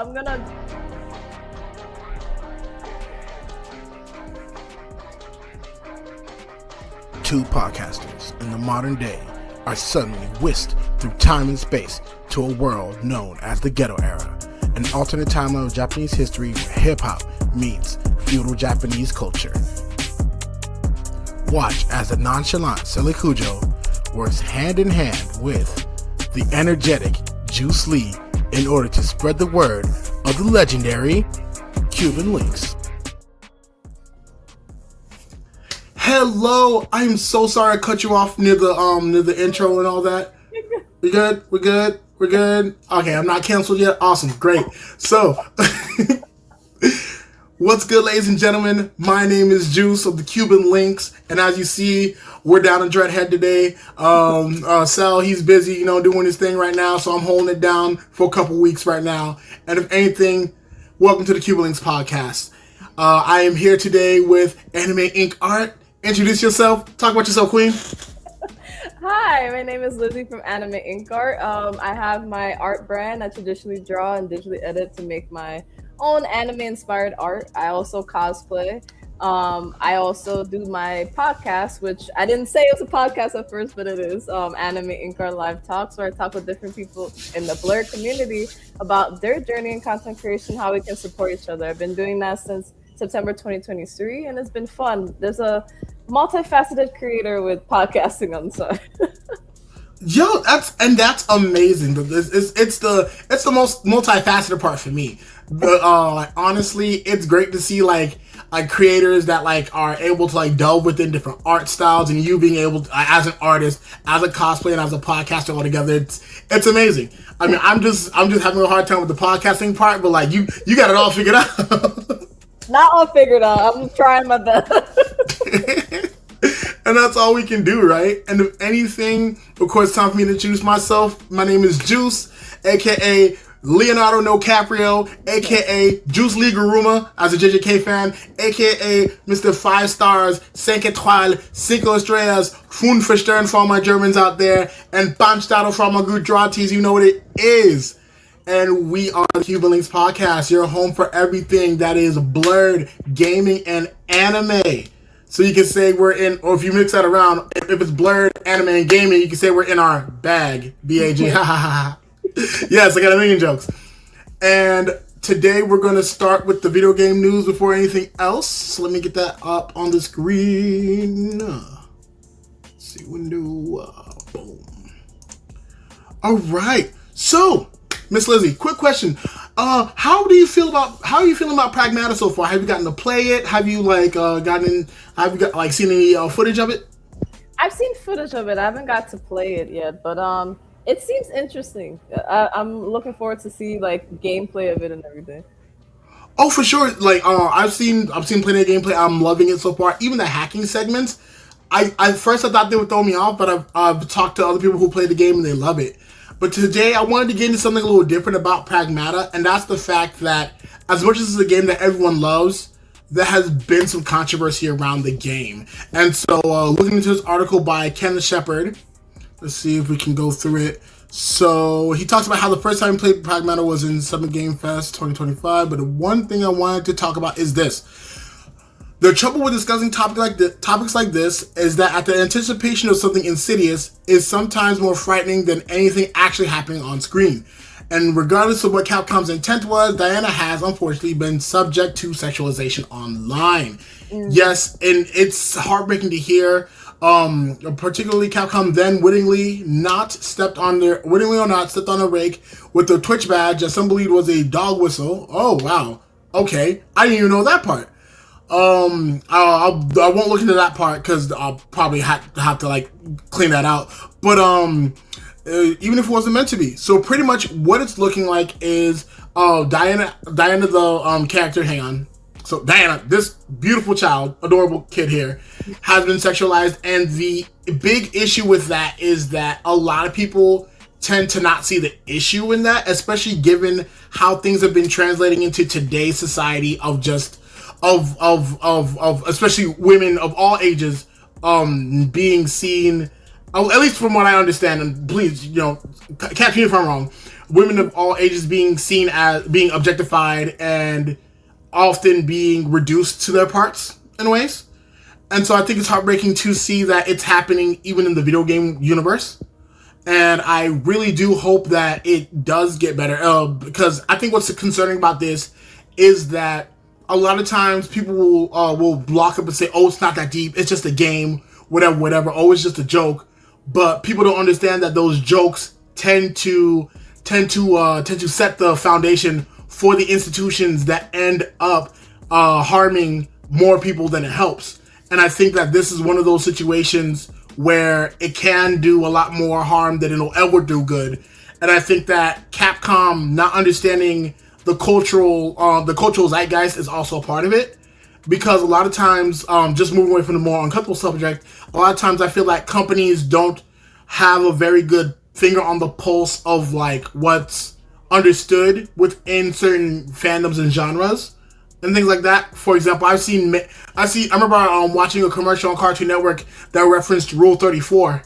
I'm gonna. Two podcasters in the modern day are suddenly whisked through time and space to a world known as the Ghetto Era, an alternate timeline of Japanese history where hip-hop meets feudal Japanese culture. Watch as the nonchalant Silly Cujo works hand in hand with the energetic Juice Lee in order to spread the word of the legendary Cuban Linx. Hello, I'm so sorry I cut you off near the intro and all that. We good? We're good? We're good? Okay, I'm not canceled yet. Awesome, great. So, what's good, ladies and gentlemen? My name is Juice of the Cuban Linx, and as you see, we're down in Dreadhead today. Sal, he's busy, doing his thing right now, so I'm holding it down for a couple weeks right now. And if anything, welcome to the Cuban Linx podcast. I am here today with AnimeInkArt. Introduce yourself. Talk about yourself, Queen. Hi, my name is Lizzie from AnimeInkArt. I have my art brand. I traditionally draw and digitally edit to make my own anime-inspired art. I also cosplay. I also do my podcast, which I didn't say it was a podcast at first, but it is AnimeInkArt Live Talks, where I talk with different people in the Blur community about their journey in content creation, how we can support each other. I've been doing that since September 2023, and it's been fun. There's a multifaceted creator with podcasting on the side. Yo, that's amazing. It's the most multifaceted part for me. Honestly, it's great to see like creators that are able to delve within different art styles, and you being able to, as an artist, as a cosplayer, and as a podcaster all together. It's amazing. I mean, I'm just having a hard time with the podcasting part, but you got it all figured out. Not all figured out. I'm trying my best. And that's all we can do, right? And if anything, of course, time for me to introduce myself. My name is Juice, aka Leonardo DiCaprio, aka Juice Lee Garuma, as a JJK fan, aka Mr. 5 Stars, 5 Étoiles, 5 Estrellas, Fun Verstern for all my Germans out there, and Panstado for all my Gujaratis, you know what it is. And we are the Cuban Linx podcast, your home for everything that is blurred, gaming, and anime. So you can say we're in, or if you mix that around, if it's blurred, anime, and gaming, you can say we're in our bag. B-A-G. Ha ha ha. Yes, I got a million jokes. And today we're going to start with the video game news before anything else. So let me get that up on the screen. Let's see, window. Boom. All right. So, Miss Lizzie, quick question. How are you feeling about Pragmata so far? Have you gotten to play it? Have you seen any footage of it? I've seen footage of it. I haven't got to play it yet, but it seems interesting. I'm looking forward to see gameplay of it and everything. Oh, for sure. I've seen plenty of gameplay. I'm loving it so far. Even the hacking segments. I first thought they would throw me off, but I've talked to other people who play the game and they love it. But today I wanted to get into something a little different about Pragmata, and that's the fact that as much as it's a game that everyone loves, there has been some controversy around the game. And so looking into this article by Ken Shepard, let's see if we can go through it. So he talks about how the first time he played Pragmata was in Summit Game Fest 2025, but the one thing I wanted to talk about is this. The trouble with discussing topics like this is that the anticipation of something insidious is sometimes more frightening than anything actually happening on screen. And regardless of what Capcom's intent was, Diana has unfortunately been subject to sexualization online. Yes, and it's heartbreaking to hear. Particularly Capcom then wittingly or not stepped on a rake with the Twitch badge that some believed was a dog whistle. Oh wow, okay, I didn't even know that part. I won't look into that part because I'll probably have to clean that out. But even if it wasn't meant to be, so pretty much what it's looking like is Diana the character. Hang on. So Diana, this beautiful child, adorable kid here, has been sexualized, and the big issue with that is that a lot of people tend to not see the issue in that, especially given how things have been translating into today's society of just of especially women of all ages being seen, at least from what I understand, and please, catch me if I'm wrong, women of all ages being seen as being objectified and often being reduced to their parts in ways. And so I think it's heartbreaking to see that it's happening even in the video game universe. And I really do hope that it does get better, because I think what's concerning about this is that a lot of times people will block up and say, "Oh, it's not that deep. It's just a game, whatever, whatever. Oh, it's just a joke." But people don't understand that those jokes tend to set the foundation for the institutions that end up harming more people than it helps. And I think that this is one of those situations where it can do a lot more harm than it'll ever do good. And I think that Capcom not understanding the cultural zeitgeist is also a part of it. Because a lot of times, just moving away from the more uncomfortable subject, a lot of times I feel like companies don't have a very good finger on the pulse of like what's understood within certain fandoms and genres and things like that. For example, I remember watching a commercial on Cartoon Network that referenced Rule 34.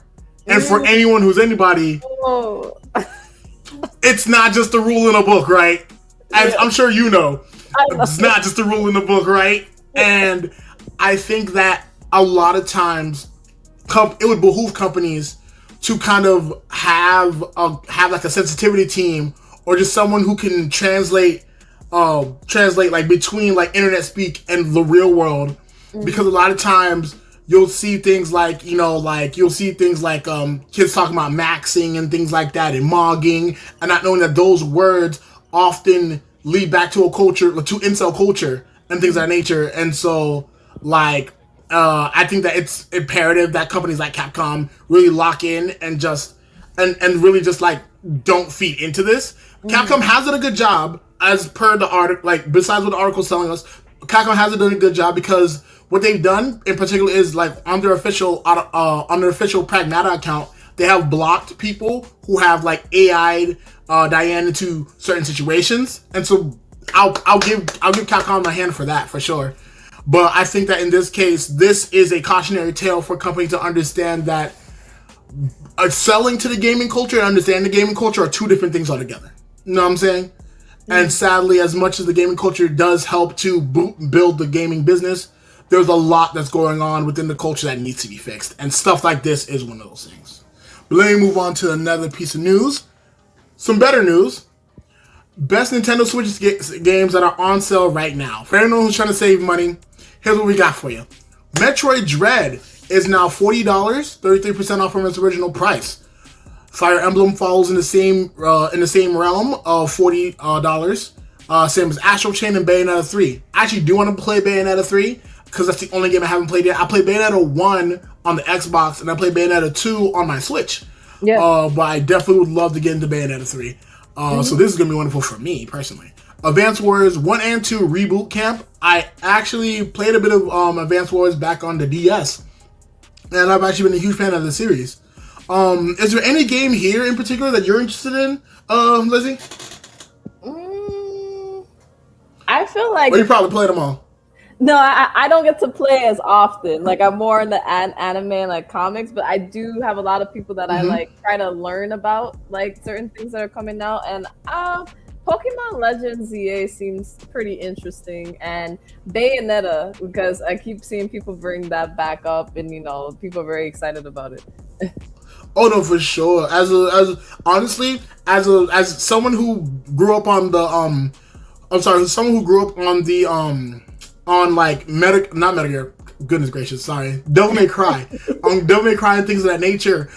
And for anyone who's anybody, it's not just a rule in a book, right? As I'm sure you know, it's not just a rule in the book, right? And I think that a lot of times it would behoove companies to kind of have like a sensitivity team or just someone who can translate like between like internet speak and the real world, because a lot of times you'll see things like kids talking about maxing and things like that and mogging, and not knowing that those words often lead back to a culture, to incel culture and things of that nature. And so like I think that it's imperative that companies like Capcom really lock in and really just like don't feed into this. Capcom has done a good job, as per the article, like besides what the article's telling us, Capcom hasn't done a good job, because what they've done in particular is like on their official Pragmata account, they have blocked people who have like AI'd Diane into certain situations, and so I'll give Capcom a hand for that for sure. But I think that in this case, this is a cautionary tale for companies to understand that selling to the gaming culture and understanding the gaming culture are two different things altogether. You know what I'm saying? And sadly, as much as the gaming culture does help to build the gaming business, there's a lot that's going on within the culture that needs to be fixed. And stuff like this is one of those things. But let me move on to another piece of news. Some better news. Best Nintendo Switch games that are on sale right now. For anyone who's trying to save money, here's what we got for you. Metroid Dread is now $40, 33% off from its original price. Fire Emblem falls in the same realm of $40. Same as Astral Chain and Bayonetta 3. I actually do want to play Bayonetta 3 because that's the only game I haven't played yet. I played Bayonetta 1 on the Xbox and I played Bayonetta 2 on my Switch. Yeah. But I definitely would love to get into Bayonetta 3. So this is going to be wonderful for me, personally. Advance Wars 1 and 2 Reboot Camp. I actually played a bit of Advance Wars back on the DS. And I've actually been a huge fan of the series. Is there any game here in particular that you're interested in, Lizzie? I feel like... Or you probably played them all. No, I don't get to play as often. Like, I'm more into anime and like comics, but I do have a lot of people that I like try to learn about like certain things that are coming out. And Pokemon Legends ZA seems pretty interesting, and Bayonetta, because I keep seeing people bring that back up, and people are very excited about it. Oh no, for sure. As someone who grew up on the someone who grew up on the on like not Metal, goodness gracious, sorry, Devil May Cry, Devil May Cry and things of that nature.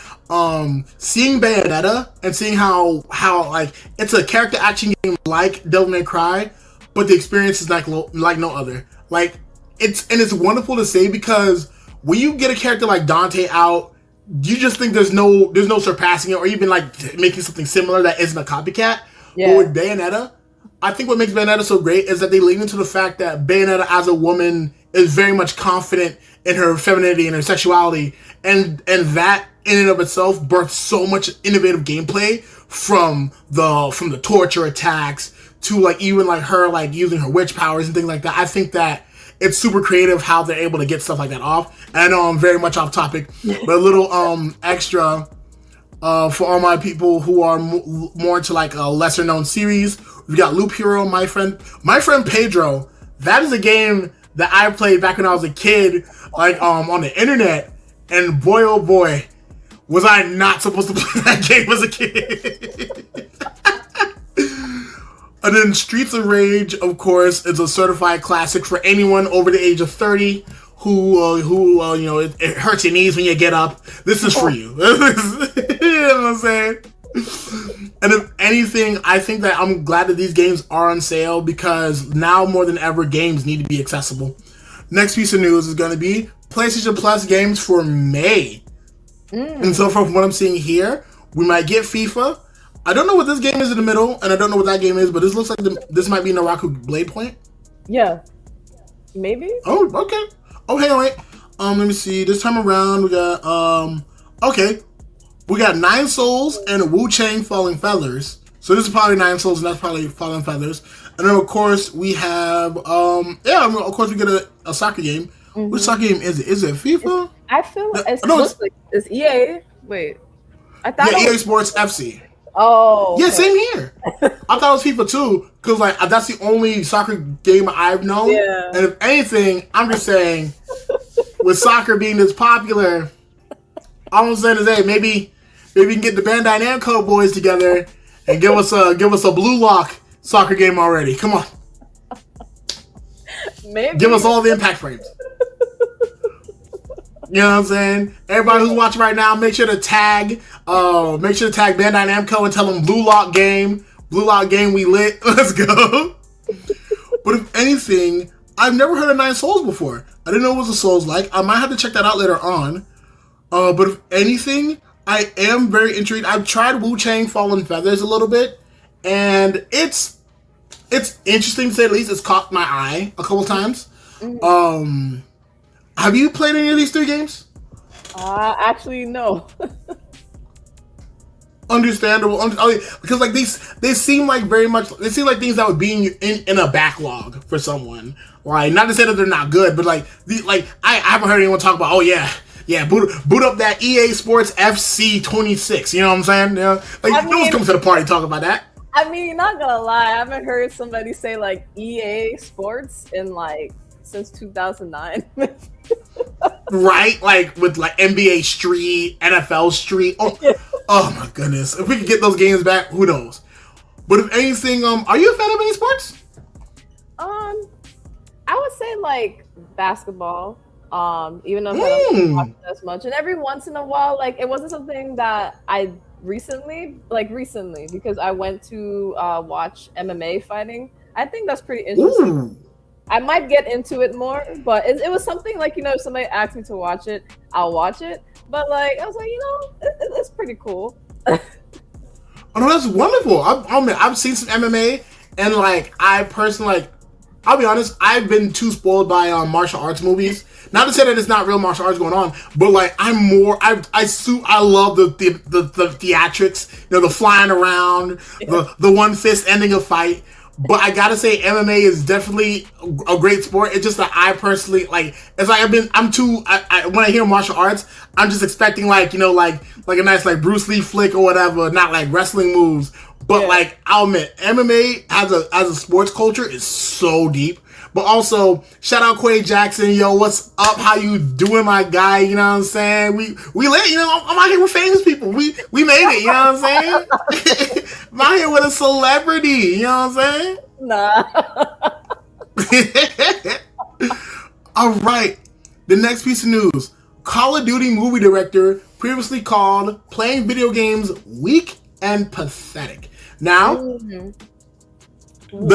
Seeing Bayonetta and seeing how like it's a character action game like Devil May Cry, but the experience is like no other. Like it's wonderful to say, because when you get a character like Dante out, you just think there's no surpassing it, or even like making something similar that isn't a copycat. Yeah. But with Bayonetta, I think what makes Bayonetta so great is that they lean into the fact that Bayonetta as a woman is very much confident in her femininity and her sexuality, and that in and of itself births so much innovative gameplay, from the torture attacks to like even like her like using her witch powers and things like that. I think that it's super creative how they're able to get stuff like that off. And I know I'm very much off topic, but a little extra. For all my people who are more into like a lesser known series, we got Loop Hero, my friend Pedro. That is a game that I played back when I was a kid, like on the internet, and boy oh boy, was I not supposed to play that game as a kid. And then Streets of Rage, of course, is a certified classic for anyone over the age of 30 who you know, it hurts your knees when you get up. This is for you. You know what I'm saying? And if anything, I think that I'm glad that these games are on sale because now more than ever, games need to be accessible. Next piece of news is going to be PlayStation Plus games for May. And so from what I'm seeing here, we might get FIFA. I don't know what this game is in the middle, and I don't know what that game is, but this looks like this might be Naraku Blade Point. Yeah. Maybe? Oh, okay. Oh, hey, wait. Let me see. This time around, we got, okay. We got Nine Souls and Wu Chang Falling Feathers. So this is probably Nine Souls, and that's probably Falling Feathers. And then, of course, we have, of course, we get a soccer game. Mm-hmm. Which soccer game is it? Is it FIFA? I feel like it's EA. Wait. I thought EA Sports FC. Oh. Okay. Yeah, same here. I thought it was FIFA too, because like that's the only soccer game I've known. Yeah. And if anything, I'm just saying, with soccer being this popular, all I'm saying is, hey, maybe we can get the Bandai Namco boys together and give us a Blue Lock soccer game already. Come on. Maybe. Give us all the impact frames. You know what I'm saying? Everybody who's watching right now, make sure to tag Bandai Namco and tell them Blue Lock game, we lit. Let's go. But if anything, I've never heard of Nine Souls before. I didn't know what the Souls like. I might have to check that out later on. But if anything, I am very intrigued. I've tried Wu Chang Fallen Feathers a little bit, and it's interesting to say the least. It's caught my eye a couple times. Have you played any of these three games? Actually, no. Understandable, because like they seem like things that would be in a backlog for someone. Like, not to say that they're not good, but like I haven't heard anyone talk about. Oh yeah, boot up that EA Sports FC 26. You know what I'm saying? Yeah, like no one's coming to the party talking about that. I mean, not gonna lie, I haven't heard somebody say like EA Sports in like since 2009. Right, like with like NBA Street, NFL Street. Oh my goodness! If we could get those games back, who knows? But if anything, are you a fan of any sports? I would say like basketball. Even though I don't watch it as much, and every once in a while, like it wasn't something that I recently, because I went to watch MMA fighting. I think that's pretty interesting. Ooh. I might get into it more, but it was something like, you know, if somebody asked me to watch it, I'll watch it. But like, I was like, you know, it's pretty cool. Oh no, that's wonderful. I've seen some MMA, and like I personally, like, I'll be honest, I've been too spoiled by martial arts movies. Not to say that it's not real martial arts going on, but like I love the theatrics, you know, the flying around, the one fist ending a fight. But I gotta say, MMA is definitely a great sport. It's just that I personally, like, it's like when I hear martial arts, I'm just expecting like, you know, like a nice like Bruce Lee flick or whatever, not like wrestling moves. But like, I'll admit, MMA as a sports culture is so deep. But also, shout out Quay Jackson, yo, what's up? How you doing, my guy? You know what I'm saying? We lit, you know, I'm out here with famous people. We made it, you know what I'm saying? I'm out here with a celebrity, you know what I'm saying? Nah. All right. The next piece of news. Call of Duty movie director previously called playing video games weak and pathetic. Now, the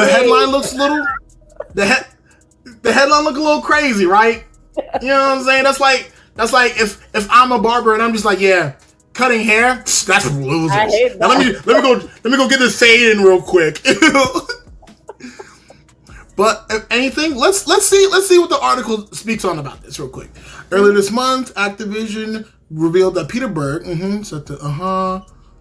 headline looks a little... The headline look a little crazy, right? You know what I'm saying? That's like if I'm a barber and I'm just like, yeah, cutting hair, that's for losers. I hate that. Now let me go get this fade in real quick. But if anything, let's see what the article speaks on about this real quick. Earlier this month, Activision revealed that Peter Berg,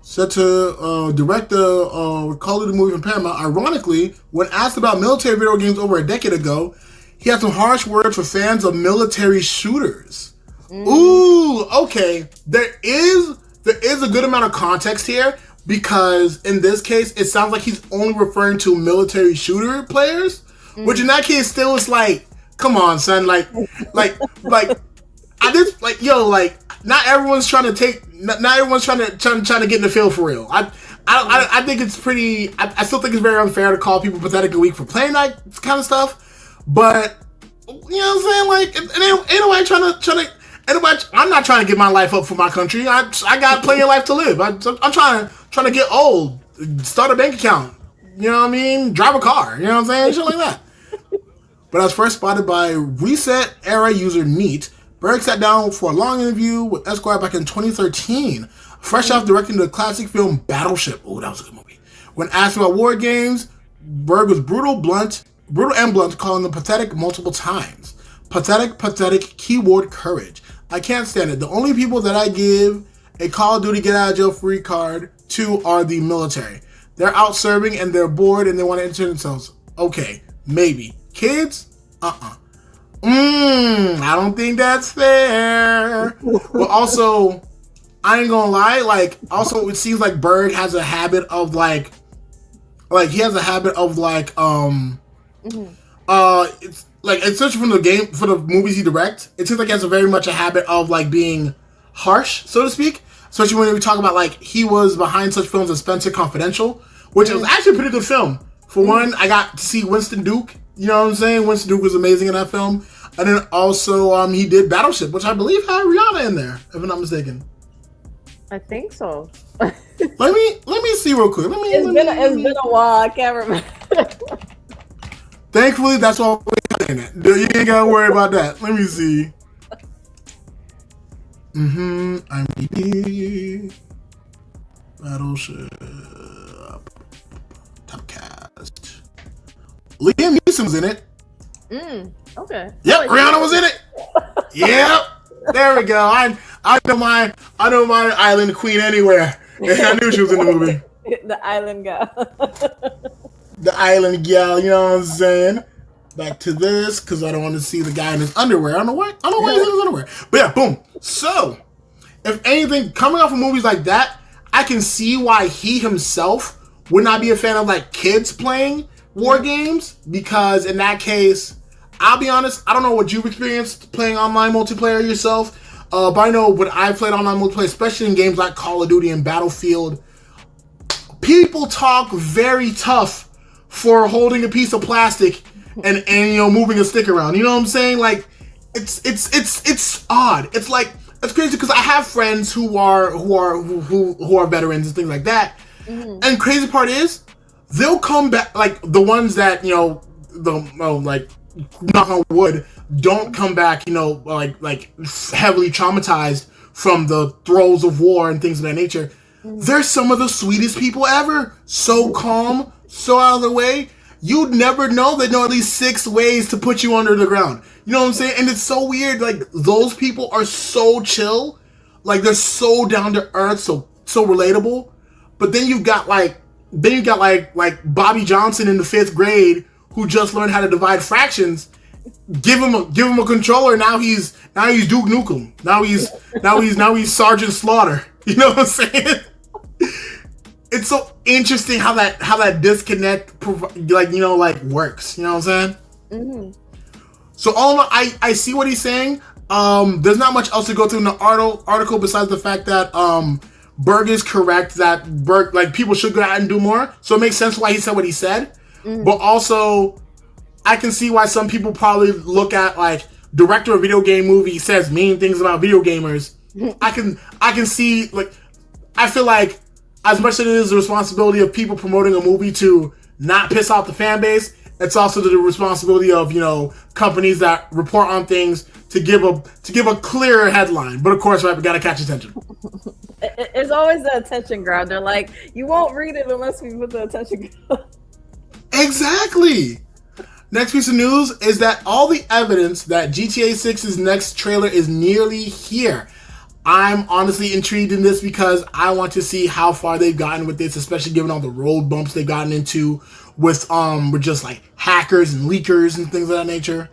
set to direct the Call of Duty movie from Paramount. Ironically, when asked about military video games over a decade ago, he had some harsh words for fans of military shooters. Ooh, okay. There is there is a good amount of context here because in this case, it sounds like he's only referring to military shooter players, which in that case still is like, come on, son, like, I just like, yo, like, not everyone's trying to get in the field for real. I think it's pretty. I still think it's very unfair to call people pathetic and weak for playing that kind of stuff. But you know what I'm saying? Like, ain't nobody trying to. I'm not trying to give my life up for my country. I got plenty of life to live. I'm trying to get old, start a bank account. You know what I mean? Drive a car. You know what I'm saying? Shit like that. But I was first spotted by Reset Era user Neat. Berg sat down for a long interview with Esquire back in 2013. Fresh off directing the classic film Battleship. Oh, that was a good movie. When asked about war games, Berg was brutal and blunt, calling them pathetic multiple times. Pathetic, keyboard courage. I can't stand it. The only people that I give a Call of Duty get out of jail free card to are the military. They're out serving and they're bored and they want to entertain themselves. Okay, maybe. Kids? I don't think that's fair. But also, I ain't gonna lie, like, also it seems like Berg has a habit of it's like, especially from the movies he directs, it seems like he has very much a habit of like being harsh, so to speak. Especially when we talk about like he was behind such films as Spencer Confidential, which was actually a pretty good film. For one, I got to see Winston Duke. You know what I'm saying? Winston Duke was amazing in that film. And then also he did Battleship, which I believe had Rihanna in there, if I'm not mistaken. I think so. let me see real quick. It's been a while. I can't remember. Thankfully, that's all we're saying. You ain't gotta worry about that. Let me see. IMDb. Battleship. Top cast. Liam Neeson's in it. Okay. Yep, Rihanna was in it. Yep. There we go. I know my island queen anywhere. I knew she was in the movie. The island gal. The island gal, you know what I'm saying? Back to this, because I don't want to see the guy in his underwear. I don't know why he's in his underwear. But yeah, boom. So, if anything, coming off of movies like that, I can see why he himself would not be a fan of like kids playing war games, because in that case, I'll be honest, I don't know what you've experienced playing online multiplayer yourself, but I know when I've played online multiplayer, especially in games like Call of Duty and Battlefield, people talk very tough for holding a piece of plastic and you know, moving a stick around. You know what I'm saying? Like, it's odd. It's like, it's crazy because I have friends who are veterans and things like that. And crazy part is, they'll come back, like the ones that, you know, like, knock on wood, don't come back, you know, like heavily traumatized from the throes of war and things of that nature. They're some of the sweetest people ever. So calm, so out of the way. You'd never know they know at least 6 ways to put you under the ground. You know what I'm saying? And it's so weird. Like, those people are so chill. Like, they're so down to earth, so relatable. But then you've got like Bobby Johnson in the 5th grade who just learned how to divide fractions. Give him a controller. Now he's Duke Nukem. Now he's Sergeant Slaughter. You know what I'm saying? It's so interesting how that disconnect works. You know what I'm saying? So all in all, I see what he's saying. There's not much else to go through in the article besides the fact that Berg is correct that people should go out and do more. So it makes sense why he said what he said. But also, I can see why some people probably look at like director of a video game movie says mean things about video gamers. I can see, like, I feel like as much as it is the responsibility of people promoting a movie to not piss off the fan base, it's also the responsibility of, you know, companies that report on things to give a clearer headline. But of course, right, we gotta catch attention. It's always the attention grab. They're like, you won't read it unless we put the attention grab. Exactly. Next piece of news is that all the evidence that GTA 6's next trailer is nearly here. I'm honestly intrigued in this because I want to see how far they've gotten with this, especially given all the road bumps they've gotten into with just like hackers and leakers and things of that nature.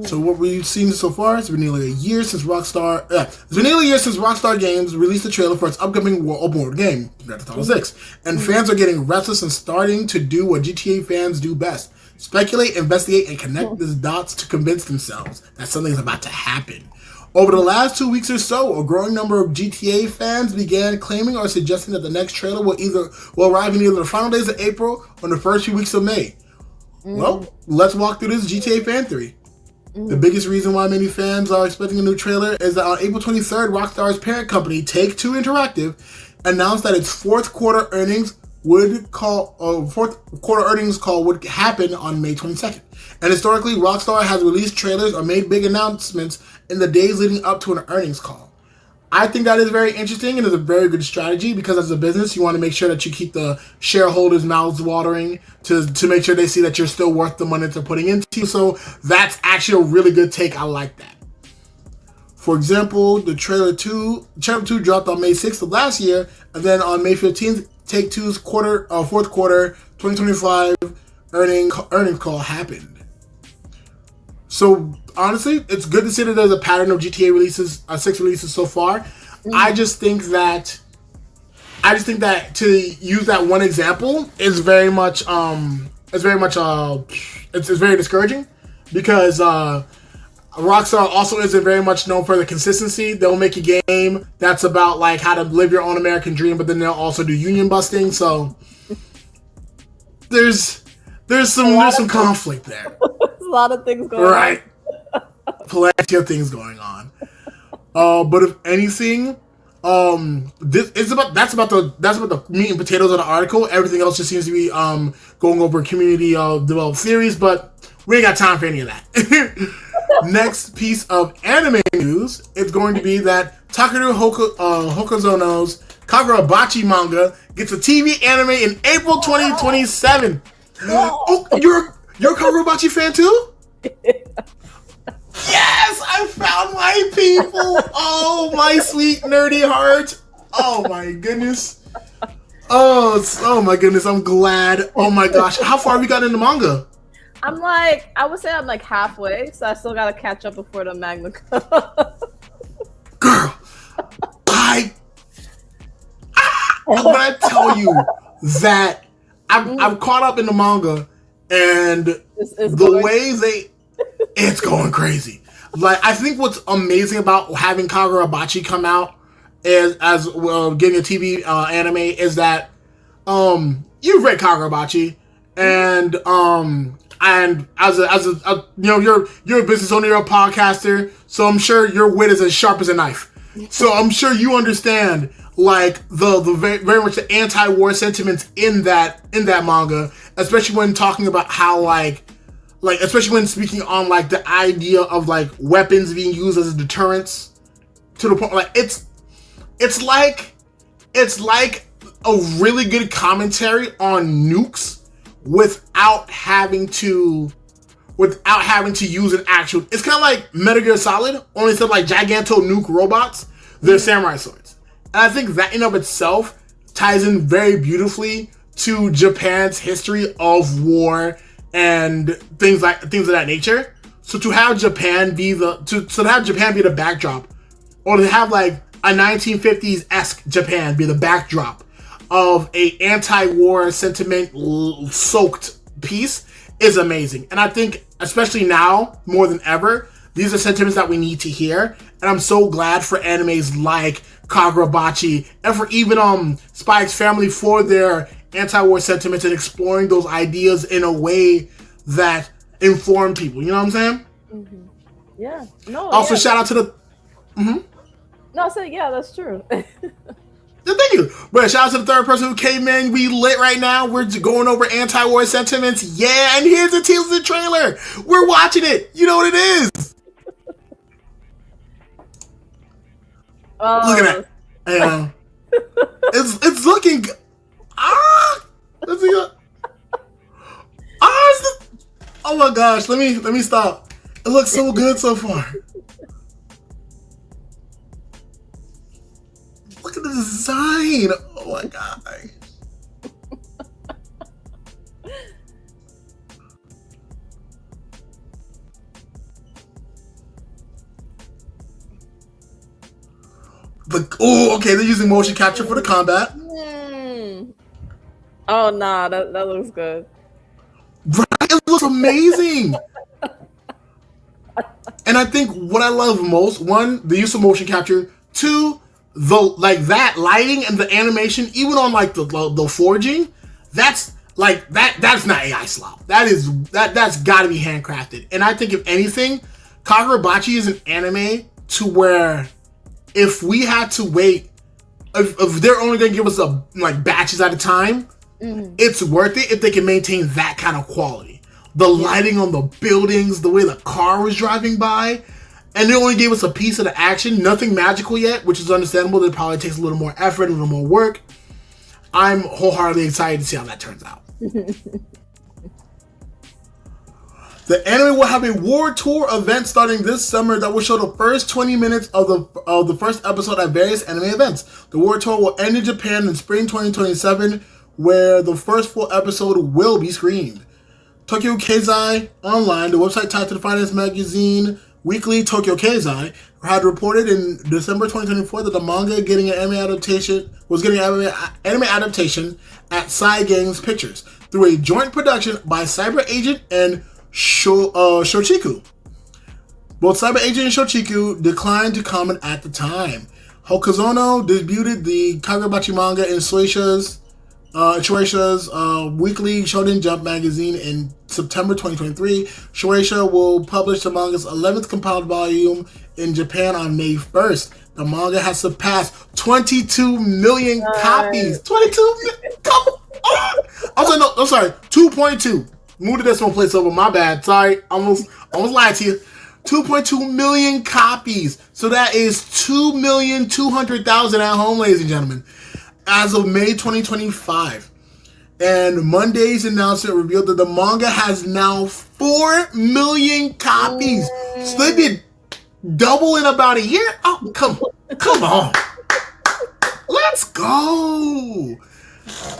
So what we've seen so far, it's been nearly a year since Rockstar. It's been nearly a year since Rockstar Games released a trailer for its upcoming open world game, Grand Theft Auto 6, and fans are getting restless and starting to do what GTA fans do best: speculate, investigate, and connect the dots to convince themselves that something is about to happen. Over the last 2 weeks or so, a growing number of GTA fans began claiming or suggesting that the next trailer will arrive in either the final days of April or the first few weeks of May. Well, let's walk through this GTA fan theory. The biggest reason why many fans are expecting a new trailer is that on April 23rd, Rockstar's parent company, Take-Two Interactive, announced that its fourth quarter earnings call would happen on May 22nd. And historically, Rockstar has released trailers or made big announcements in the days leading up to an earnings call. I think that is very interesting and is a very good strategy, because as a business, you want to make sure that you keep the shareholders' mouths watering to make sure they see that you're still worth the money they're putting into you. So that's actually a really good take. I like that. For example, the trailer 2 dropped on May 6th of last year, and then on May 15th, Take-Two's fourth quarter 2025 earnings call happened. So honestly, it's good to see that there's a pattern of GTA releases, 6 releases so far. I just think that to use that one example is very much it's very discouraging, because Rockstar also isn't very much known for the consistency. They'll make a game that's about like how to live your own American dream, but then they'll also do union busting. So there's some conflict there. There's a lot of things going on. Right. Plenty of things going on. But if anything, that's about the meat and potatoes of the article. Everything else just seems to be going over community developed theories, but we ain't got time for any of that. Next piece of anime news is going to be that Takeru Hokuzono's Kagurabachi manga gets a TV anime in April 2027. Oh, you're a Kagurabachi fan too? Yes, I found my people. Oh, my sweet nerdy heart. Oh my goodness. Oh my goodness. I'm glad. Oh my gosh. How far have you gotten in the manga? I would say I'm like halfway, so I still gotta catch up before the manga comes. Girl, I'm gonna tell you that I'm caught up in the manga, and it's going crazy. Like, I think what's amazing about having Kagurabachi come out as well, getting a TV anime, is that you've read Kagurabachi, and as a you're a business owner, you're a podcaster, so I'm sure your wit is as sharp as a knife. So I'm sure you understand like the very much the anti-war sentiments in that manga, especially when talking about how like especially when speaking on like the idea of like weapons being used as a deterrence, to the point like it's like a really good commentary on nukes without having to use an actual. It's kind of like Metal Gear Solid, only instead of like giganto nuke robots, they're samurai swords. And I think that in of itself ties in very beautifully to Japan's history of war and things of that nature. So to have Japan be the backdrop, or to have like a 1950s-esque Japan be the backdrop of a anti-war sentiment soaked piece is amazing. And I think especially now more than ever, these are sentiments that we need to hear. And I'm so glad for animes like Kagurabachi and for even Spy X Family for their anti-war sentiments and exploring those ideas in a way that inform people. You know what I'm saying? Mm-hmm. Yeah. No. Also, yeah. shout out to the. Mm-hmm. No, so yeah, that's true. Thank you. But shout out to the third person who came in. We lit right now. We're going over anti-war sentiments. Yeah, and here's the teaser trailer. We're watching it. You know what it is. Look at that. It's looking. Let's see. Oh my gosh. Let me stop. It looks so good so far. Look at the design. Oh my god. Okay, they're using motion capture for the combat. Oh nah, that looks good. Right? It looks amazing. And I think what I love most, one, the use of motion capture, two, that lighting and the animation, even on like the forging, that's not AI slop. That's gotta be handcrafted. And I think if anything, Kagurabachi is an anime to where if we had to wait, if they're only gonna give us batches at a time, it's worth it if they can maintain that kind of quality. The lighting on the buildings, the way the car was driving by, and they only gave us a piece of the action, nothing magical yet, which is understandable. It probably takes a little more effort, a little more work. I'm wholeheartedly excited to see how that turns out. The anime will have a War Tour event starting this summer that will show the first 20 minutes of the first episode at various anime events. The War Tour will end in Japan in spring 2027, where the first full episode will be screened. Tokyo Keizai Online, the website tied to the finance magazine Weekly Tokyo Keizai, had reported in December 2024 that the manga was getting an anime adaptation at Cygames Pictures through a joint production by Cyber Agent and Shochiku. Both Cyber Agent and Shochiku declined to comment at the time. Hokuzono debuted the Kagurabachi manga in Shueisha's weekly Shonen Jump magazine in September 2023. Shueisha will publish the manga's 11th compiled volume in Japan on May 1st. The manga has surpassed 22 million copies. 22 million? Come on! I'm sorry, 2.2. Moved to decimal place over, my bad. Sorry, almost lied to you. 2.2 million copies. So that is 2,200,000 at home, ladies and gentlemen, as of May 2025. And Monday's announcement revealed that the manga has now 4 million copies. So they did double in about a year? Oh, come on. Let's go.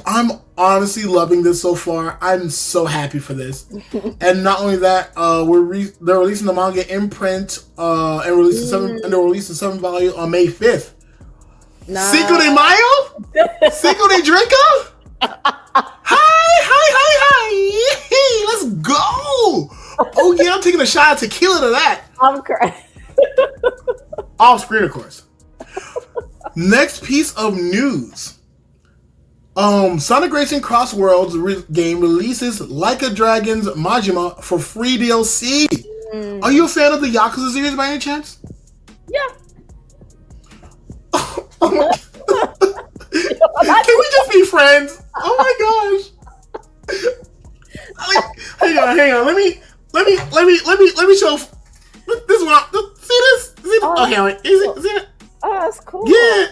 I'm honestly loving this so far. I'm so happy for this. And not only that, they're releasing the manga in print and they'll release the 7th volume on May 5th. Cinco de Mayo? Cinco de Drinko? Hi! Let's go! Oh yeah, I'm taking a shot of tequila to that. I'm crying. Off screen, of course. Next piece of news. Sonic Racing Cross Worlds game releases Like a Dragon's Majima for free DLC. Are you a fan of the Yakuza series by any chance? Yeah. Can we just be friends? Oh my gosh. Hang on. Let me show. This one. See this? Okay, wait. Is it? Oh, that's cool. Yeah.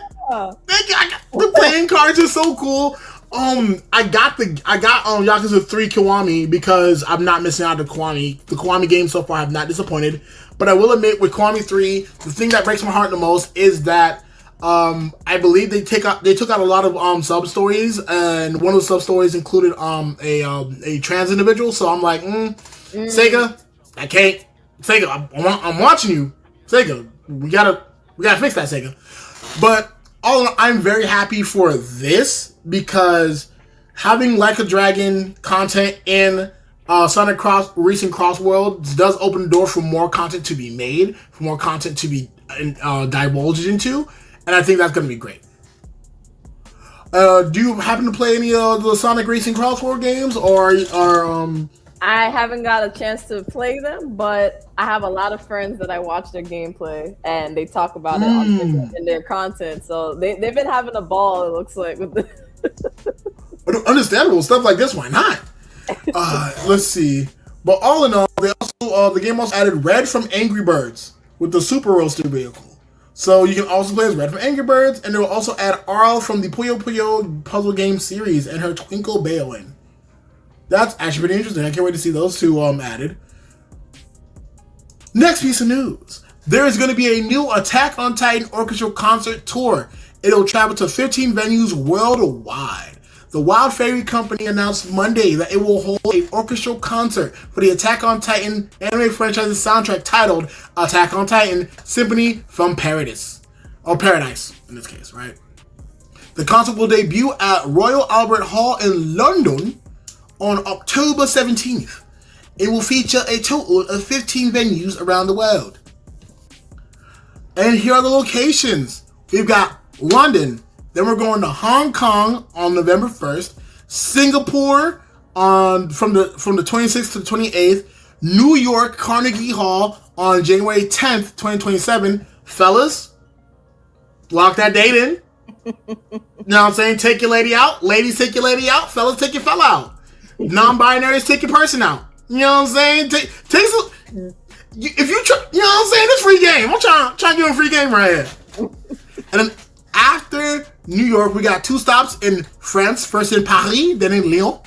The playing cards are so cool. I got Yakuza 3 Kiwami because I'm not missing out on Kiwami. The Kiwami games so far have not disappointed. But I will admit, with Kiwami 3, the thing that breaks my heart the most is that I believe they took out a lot of sub stories, and one of the sub stories included a trans individual. So I'm like, Sega, I can't. Sega, I'm watching you. Sega, we gotta fix that, Sega. But all in all, I'm very happy for this because having Like a Dragon content in Sonic Racing Cross Worlds does open the door for more content to be made, for more content to be divulged into. And I think that's going to be great. Do you happen to play any of the Sonic Racing Crossword games, or I haven't got a chance to play them, but I have a lot of friends that I watch their gameplay, and they talk about it in their content. So they've been having a ball, it looks like. With Understandable. Stuff like this, why not? Let's see. But all in all, the game also added Red from Angry Birds with the Super Roaster vehicle. So you can also play as Red from Angry Birds, and they will also add Arl from the Puyo Puyo puzzle game series and her Twinkle Bailin. That's actually pretty interesting. I can't wait to see those two added. Next piece of news. There is going to be a new Attack on Titan orchestral concert tour. It'll travel to 15 venues worldwide. The Wild Fairy Company announced Monday that it will hold an orchestral concert for the Attack on Titan anime franchise's soundtrack titled Attack on Titan Symphony from Paradise. or Paradise in this case, right? The concert will debut at Royal Albert Hall in London on October 17th. It will feature a total of 15 venues around the world. And here are the locations. We've got London, then we're going to Hong Kong on November 1st, Singapore from the 26th to the 28th, New York Carnegie Hall on January 10th, 2027. Fellas, lock that date in. You know what I'm saying? Take your lady out. Ladies, take your lady out. Fellas, take your fella out. Non-binaries, take your person out. You know what I'm saying? Take some. If you try, you know what I'm saying? It's free game. I'm trying to give a free game right here. And then after New York, we got 2 stops in France. First in Paris, then in Lyon.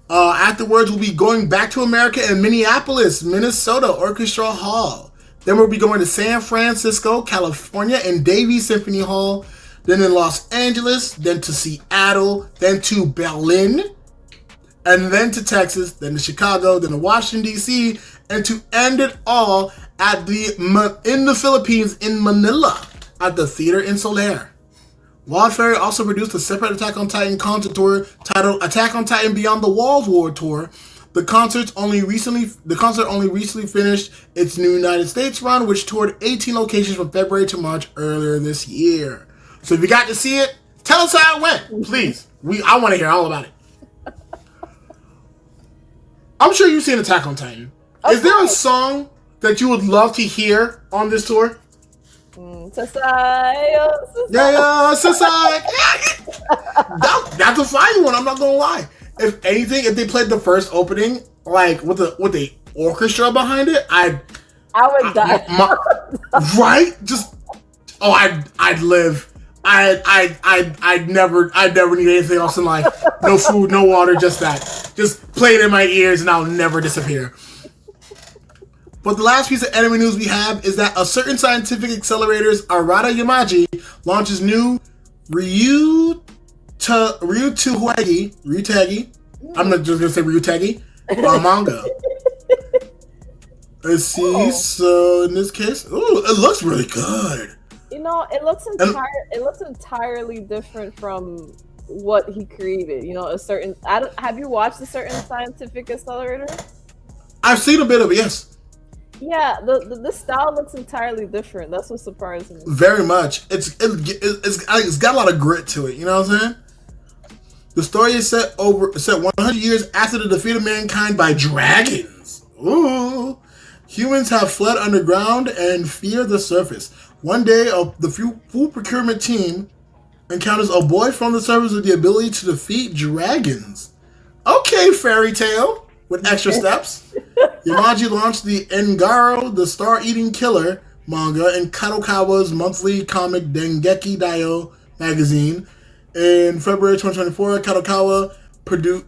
Afterwards, we'll be going back to America in Minneapolis, Minnesota Orchestra Hall. Then we'll be going to San Francisco, California, in Davies Symphony Hall. Then in Los Angeles, then to Seattle, then to Berlin, and then to Texas, then to Chicago, then to Washington, D.C., and to end it all in the Philippines, in Manila, at the Theater in Soler. Wild Fairy also produced a separate Attack on Titan concert tour titled Attack on Titan Beyond the Walls War Tour. The concert only recently finished its new United States run, which toured 18 locations from February to March earlier this year. So if you got to see it, tell us how it went, please. I want to hear all about it. I'm sure you've seen Attack on Titan. Okay. Is there a song that you would love to hear on this tour? Sasai. Sasai. That's a fire one. I'm not gonna lie. If anything, if they played the first opening like with the orchestra behind it, I would die. Right? Just I'd live. I'd never need anything else in life. No food, no water, just that. Just play it in my ears and I'll never disappear. But the last piece of anime news we have is that a certain scientific accelerator's Arata Yamaji launches new Ryutagi. I'm not just gonna say Ryutagi manga. Let's see. So in this case, it looks really good. You know, it looks entirely different from what he created. You know, have you watched a certain scientific accelerator? I've seen a bit of it, yes. Yeah, the style looks entirely different. That's what surprised me. Very much. It's got a lot of grit to it. You know what I'm saying? The story is set 100 years after the defeat of mankind by dragons. Ooh. Humans have fled underground and fear the surface. One day, the food procurement team encounters a boy from the surface with the ability to defeat dragons. Okay, fairy tale with extra steps. Yamaji launched the Engaro, the Star-Eating Killer manga in Kadokawa's monthly comic Dengeki Daio magazine. In February 2024, Kadokawa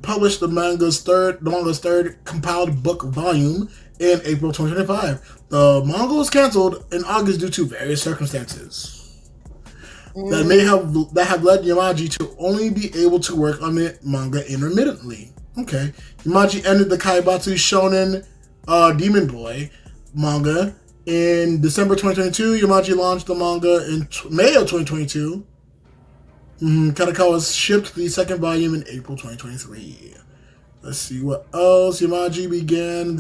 published the manga's third compiled book volume in April 2025. The manga was canceled in August due to various circumstances that have led Yamaji to only be able to work on the manga intermittently. Okay. Yamaji ended the Kaibatsu Shonen Demon Boy manga in December 2022. Yamaji launched the manga in May of 2022. Kadokawa shipped the second volume in April 2023. Let's see what else. Yamaji began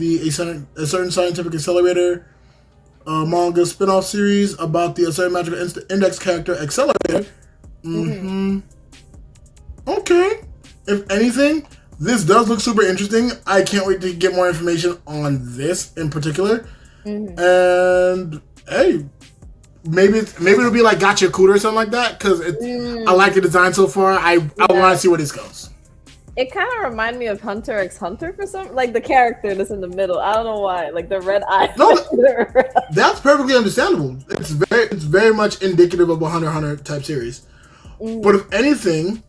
a certain scientific accelerator manga spin-off series about the certain magical index character Accelerator. Okay. If anything, this does look super interesting. I can't wait to get more information on this in particular. And hey, maybe it'll be like Gacha Kuda or something like that, because I like the design so far. I want to see where this goes. It kind of reminded me of Hunter x Hunter for some, like the character that's in the middle. I don't know why, like the red eye. No, that's perfectly understandable. It's very much indicative of a Hunter x Hunter type series. But if anything,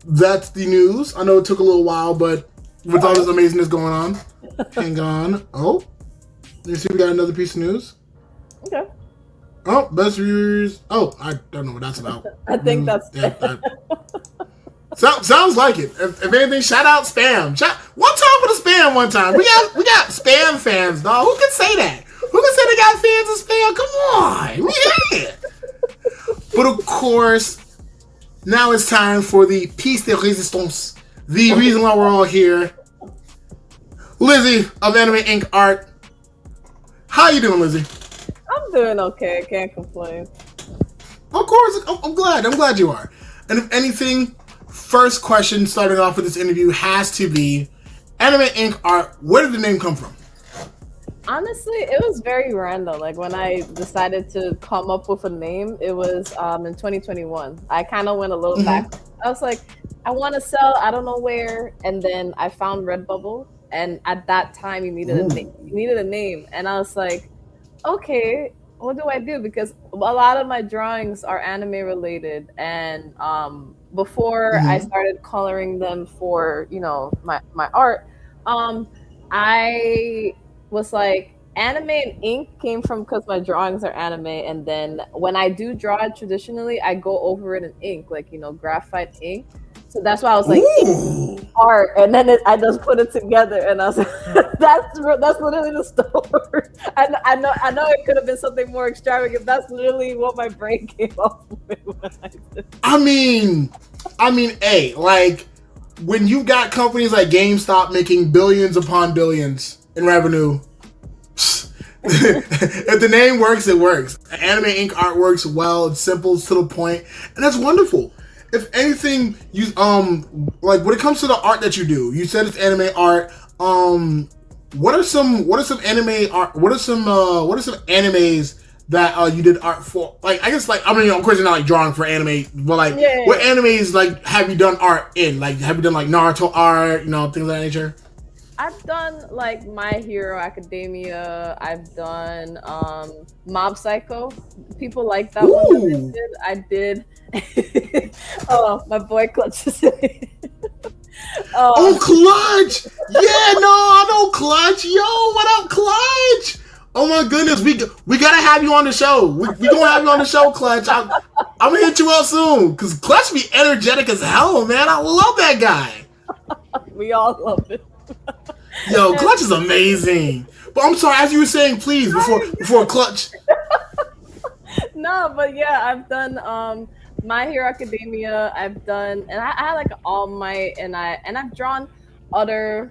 that's the news. I know it took a little while, but with all this amazingness going on, hang on. Oh, you see, we got another piece of news. Okay. Oh, best reviewers. Oh, I don't know what that's about. I think that's. Sounds like it. If anything, shout out spam. One time for the spam. One time we got spam fans, dog. Who can say that? Who can say they got fans of spam? Come on, we had it. But of course, now it's time for the piece de resistance. The reason why we're all here. Lizzie of Anime Ink Art. How you doing, Lizzie? I'm doing okay. Can't complain. Of course, I'm glad. I'm glad you are. And if anything, first question starting off with this interview has to be Anime Ink Art. Where did the name come from? Honestly, it was very random. Like when I decided to come up with a name, it was in 2021. I kind of went a little back. I was like, I want to sell, I don't know where, and then I found Redbubble, and at that time you needed a name. You needed a name, and I was like, okay, what do I do? Because a lot of my drawings are anime related, and before I started coloring them for my art, I was like, anime and ink came from because my drawings are anime, and then when I do draw it traditionally, I go over it in ink, like graphite ink. So that's why I was like, art, and then I just put it together, and I was like, that's literally the story. I know it could have been something more extravagant. That's literally what my brain came up with when I did it. I mean, hey, like when you got companies like GameStop making billions upon billions in revenue, if the name works, it works. Anime Ink Art works well. It's simple, it's to the point, and that's wonderful. If anything, you like when it comes to the art that you do, you said it's anime art. What are some anime art? What are some animes that you did art for? Like, I guess, like, I mean, of course, you're not like drawing for anime, but like, what animes like have you done art in? Like, have you done like Naruto art? Things of that nature. I've done like My Hero Academia. I've done Mob Psycho. People like that one. I did. Oh, my boy Clutch is in. Oh, Clutch! Yeah, no, I know Clutch. Yo, what up, Clutch? Oh my goodness, we gotta have you on the show. We gonna have you on the show, Clutch. I'm gonna hit you up soon because Clutch be energetic as hell, man. I love that guy. We all love it. Yo, Clutch is amazing. But I'm sorry, as you were saying, please, before Clutch. No, but yeah, I've done My Hero Academia. I've done, and I had like All Might, and I've drawn other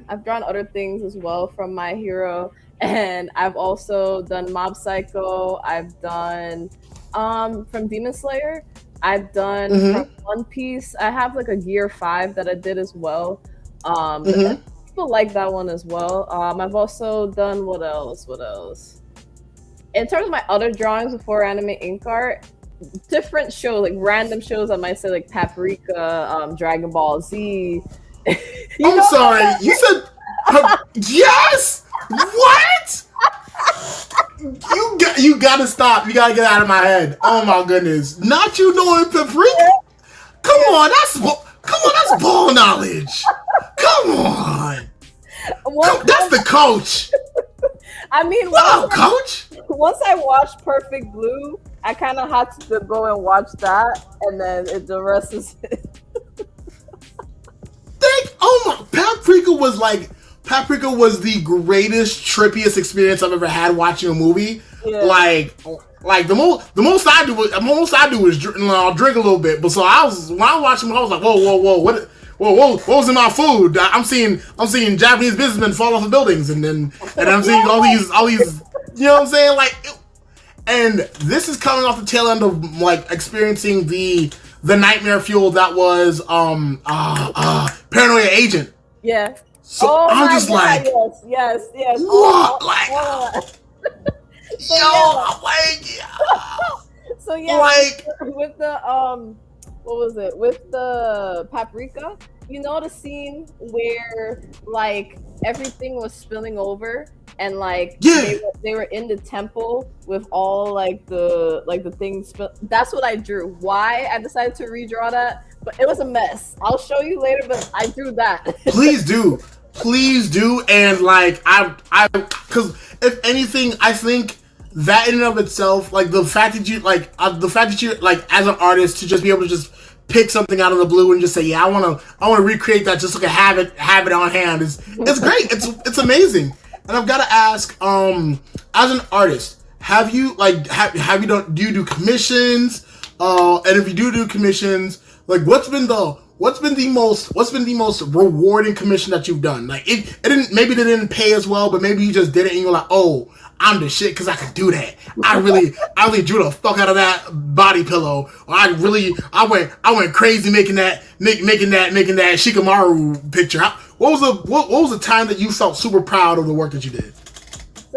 things as well from My Hero, and I've also done Mob Psycho. I've done from Demon Slayer. I've done from One Piece. I have like a Gear 5 that I did as well. People like that one as well. I've also done what else? In terms of my other drawings before Anime Ink Art, different shows, like random shows, I might say like Paprika, Dragon Ball Z. I'm sorry, you said yes. What? You gotta stop. You gotta get out of my head. Oh my goodness! Not you knowing Paprika? Come on, that's ball knowledge. Come on. That's the coach. I mean, coach. Once I watched Perfect Blue, I kind of had to go and watch that, and then the rest is it. Paprika was the greatest, trippiest experience I've ever had watching a movie. Yeah. Like the most I do is drink a little bit. But so when I was watching, I was like, whoa, what was in my food? I'm seeing Japanese businessmen fall off of buildings, and I'm seeing all these, you know what I'm saying? Like, and this is coming off the tail end of like experiencing the nightmare fuel that was Paranoia Agent. Yeah. So I'm just like, yes. What? I'm like, So yeah, like with the what was it? With the Paprika, the scene where like everything was spilling over and like they were in the temple with all like the things. That's what I drew. Why I decided to redraw that, but it was a mess. I'll show you later, but I drew that. Please do, and like I because if anything, I think that in and of itself, like the fact that you like as an artist to just be able to just pick something out of the blue and just say, yeah, I want to recreate that just so I can have it on hand is great. It's amazing. And I've got to ask, as an artist, have you do you do commissions? And if you do commissions, like what's been the most rewarding commission that you've done? Like it didn't, maybe they didn't pay as well, but maybe you just did it and you're like, oh, I'm the shit because I could do that. I really drew the fuck out of that body pillow. Or I went crazy making that Shikamaru picture. What was the time that you felt super proud of the work that you did?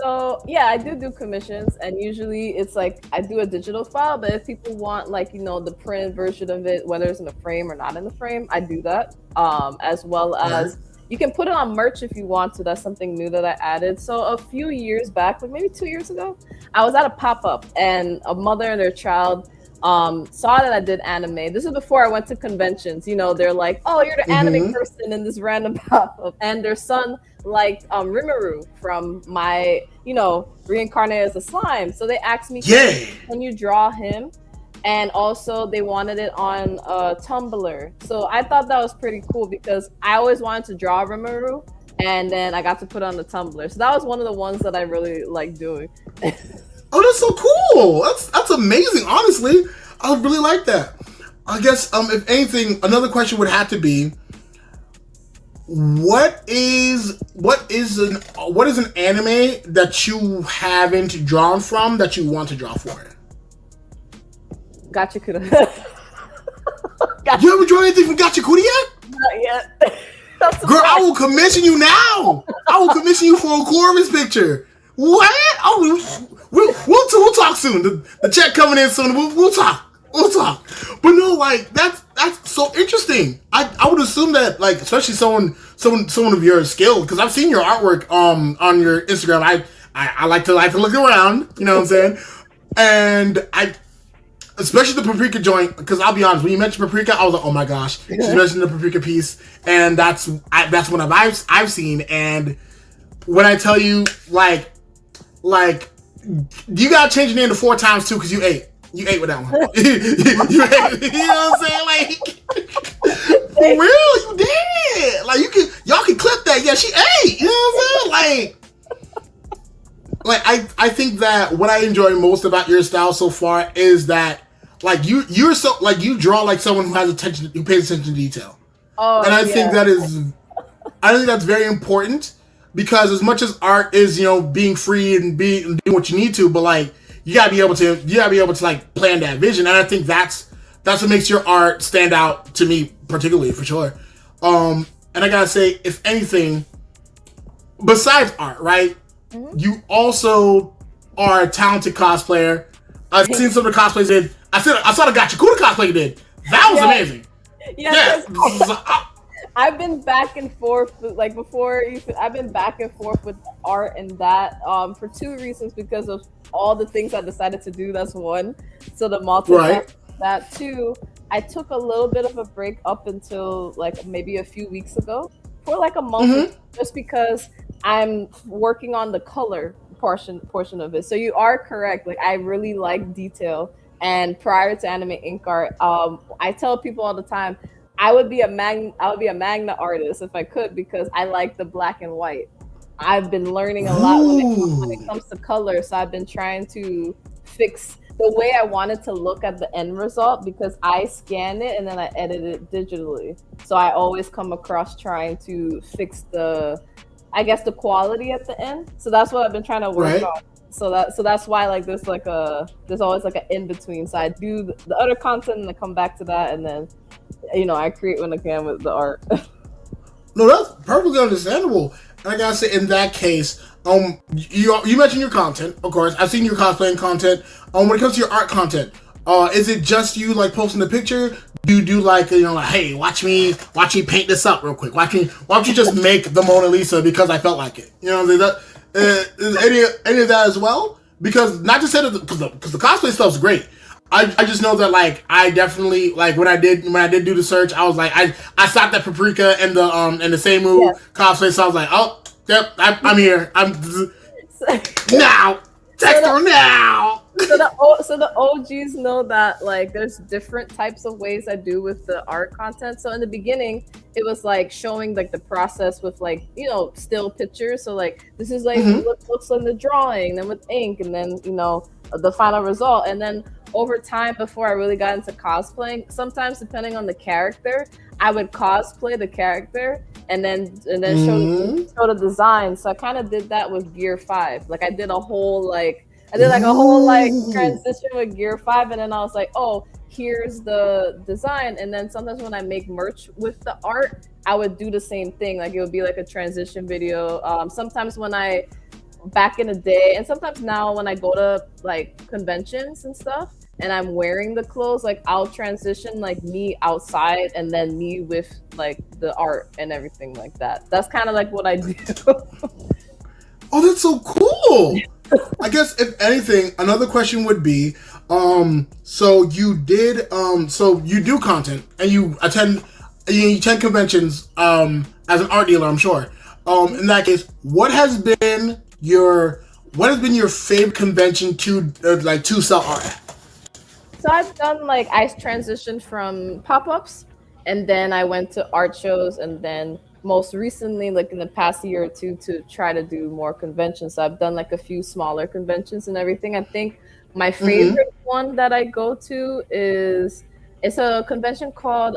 So yeah, I do commissions, and usually it's like I do a digital file, but if people want like the print version of it, whether it's in the frame or not in the frame, I do that. As well as you can put it on merch if you want to. That's something new that I added. So a few years back, like maybe 2 years ago, I was at a pop-up, and a mother and their child saw that I did anime. This is before I went to conventions. They're like, oh, you're the anime person in this random pop-up, and their son liked Rimuru from my reincarnated as a slime. So they asked me, can you draw him? And also they wanted it on Tumblr. So I thought that was pretty cool because I always wanted to draw Rimuru, and then I got to put it on the Tumblr. So that was one of the ones that I really like doing. Oh, that's so cool. That's amazing. Honestly, I would really like that. I guess if anything, another question would have to be, what is an anime that you haven't drawn from that you want to draw for it? Gachikura. You haven't drawn anything from Gachikura yet? Not yet. Girl, I will commission you now. I will commission you for a Corvus picture. What? Oh, we'll talk soon. The check coming in soon. We'll talk. But no, like that's so interesting. I would assume that, like, especially someone of your skill, because I've seen your artwork on your Instagram. I like to look around. You know what I'm saying? And especially the paprika joint, because I'll be honest, when you mentioned paprika, I was like, oh my gosh, she mentioned the paprika piece, and that's one of I've seen. And when I tell you, like you gotta change your name to 4 times too, because you ate with that one. you ate, you know what I'm saying? Like, for real, you did. Like, y'all can clip that. Yeah, she ate. You know what I'm saying? Like I think that what I enjoy most about your style so far is that, like, you're so, like, you draw like someone who pays attention to detail. Oh, and I think that's very important, because as much as art is, being free and doing what you need to, but like you gotta be able to like plan that vision. And I think that's what makes your art stand out to me, particularly, for sure. And I gotta say, if anything, besides art, right? Mm-hmm. You also are a talented cosplayer. I've seen some of the cosplays you did. I saw the Gachikura cosplay you did. That was amazing. Yeah. I've been back and forth, like before. I've been back and forth with art and that for 2 reasons, because of all the things I decided to do. That's one. So the multiverse. That 2, I took a little bit of a break up until like maybe a few weeks ago, for like a month, just because I'm working on the color portion of it. So you are correct. Like, I really like detail. And prior to AnimeInkArt, I tell people all the time, I would be a manga artist if I could, because I like the black and white. I've been learning a lot when it comes to color, so I've been trying to fix the way I wanted to look at the end result, because I scan it and then I edit it digitally. So I always come across trying to fix the quality at the end. So that's what I've been trying to work on. So that's why, like, there's always like an in between. So I do the other content and I come back to that, and then I create when I can with the art. No, that's perfectly understandable. And I gotta say, in that case, you mentioned your content, of course. I've seen your cosplaying content. When it comes to your art content, is it just you, like, posting the picture? Do you do like, like, hey, watch me paint this up real quick. Why don't you just make the Mona Lisa because I felt like it? You know what I'm saying? Is any of that as well? Because not to say that because the cosplay stuff's great. I just know that, like, I definitely, like, when I did do the search, I was like, I stopped at Paprika and the same cosplay, so I was like, oh, yep, I'm here. I'm now. Text her now. So the OGs know that, like, there's different types of ways I do with the art content. So in the beginning, it was like showing, like, the process with, like, still pictures. So, like, this is like what looks in the drawing, then with ink, and then the final result. And then over time, before I really got into cosplaying, sometimes depending on the character, I would cosplay the character and then show the design. So I kind of did that with Gear 5. Like I did a whole transition with Gear 5, and then I was like, oh, here's the design. And then sometimes when I make merch with the art, I would do the same thing. Like it would be like a transition video. Sometimes when I back in the day, and sometimes now when I go to like conventions and stuff and I'm wearing the clothes, like I'll transition like me outside and then me with like the art and everything like that. That's kind of like what I do. Oh, that's so cool. I guess if anything, another question would be, so you do content and you attend conventions, as an art dealer, I'm sure. In that case, what has been your favorite convention to sell art? So I've done I transitioned from pop-ups, and then I went to art shows, and then most recently, like in the past year or two, to try to do more conventions. So I've done like a few smaller conventions and everything. I think my favorite one that I go to it's a convention called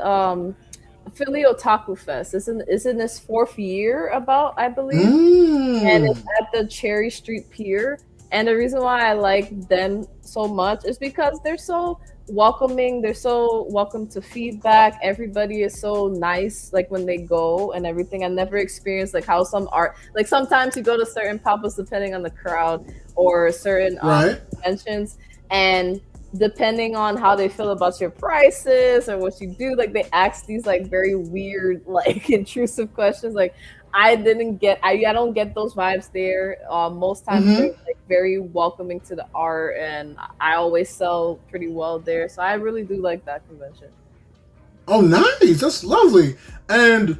Philly Otaku Fest. It's in its fourth year, about, I believe, and it's at the Cherry Street Pier. And the reason why I like them so much is because they're so welcoming. They're so welcome to feedback. Everybody is so nice, like when they go and everything. I never experienced like how some art, like sometimes you go to certain pop-ups depending on the crowd or certain conventions, and depending on how they feel about your prices or what you do, like they ask these like very weird, like intrusive questions. Like I don't get those vibes there. Most times they're like very welcoming to the art, and I always sell pretty well there. So I really do like that convention. Oh, nice! That's lovely. And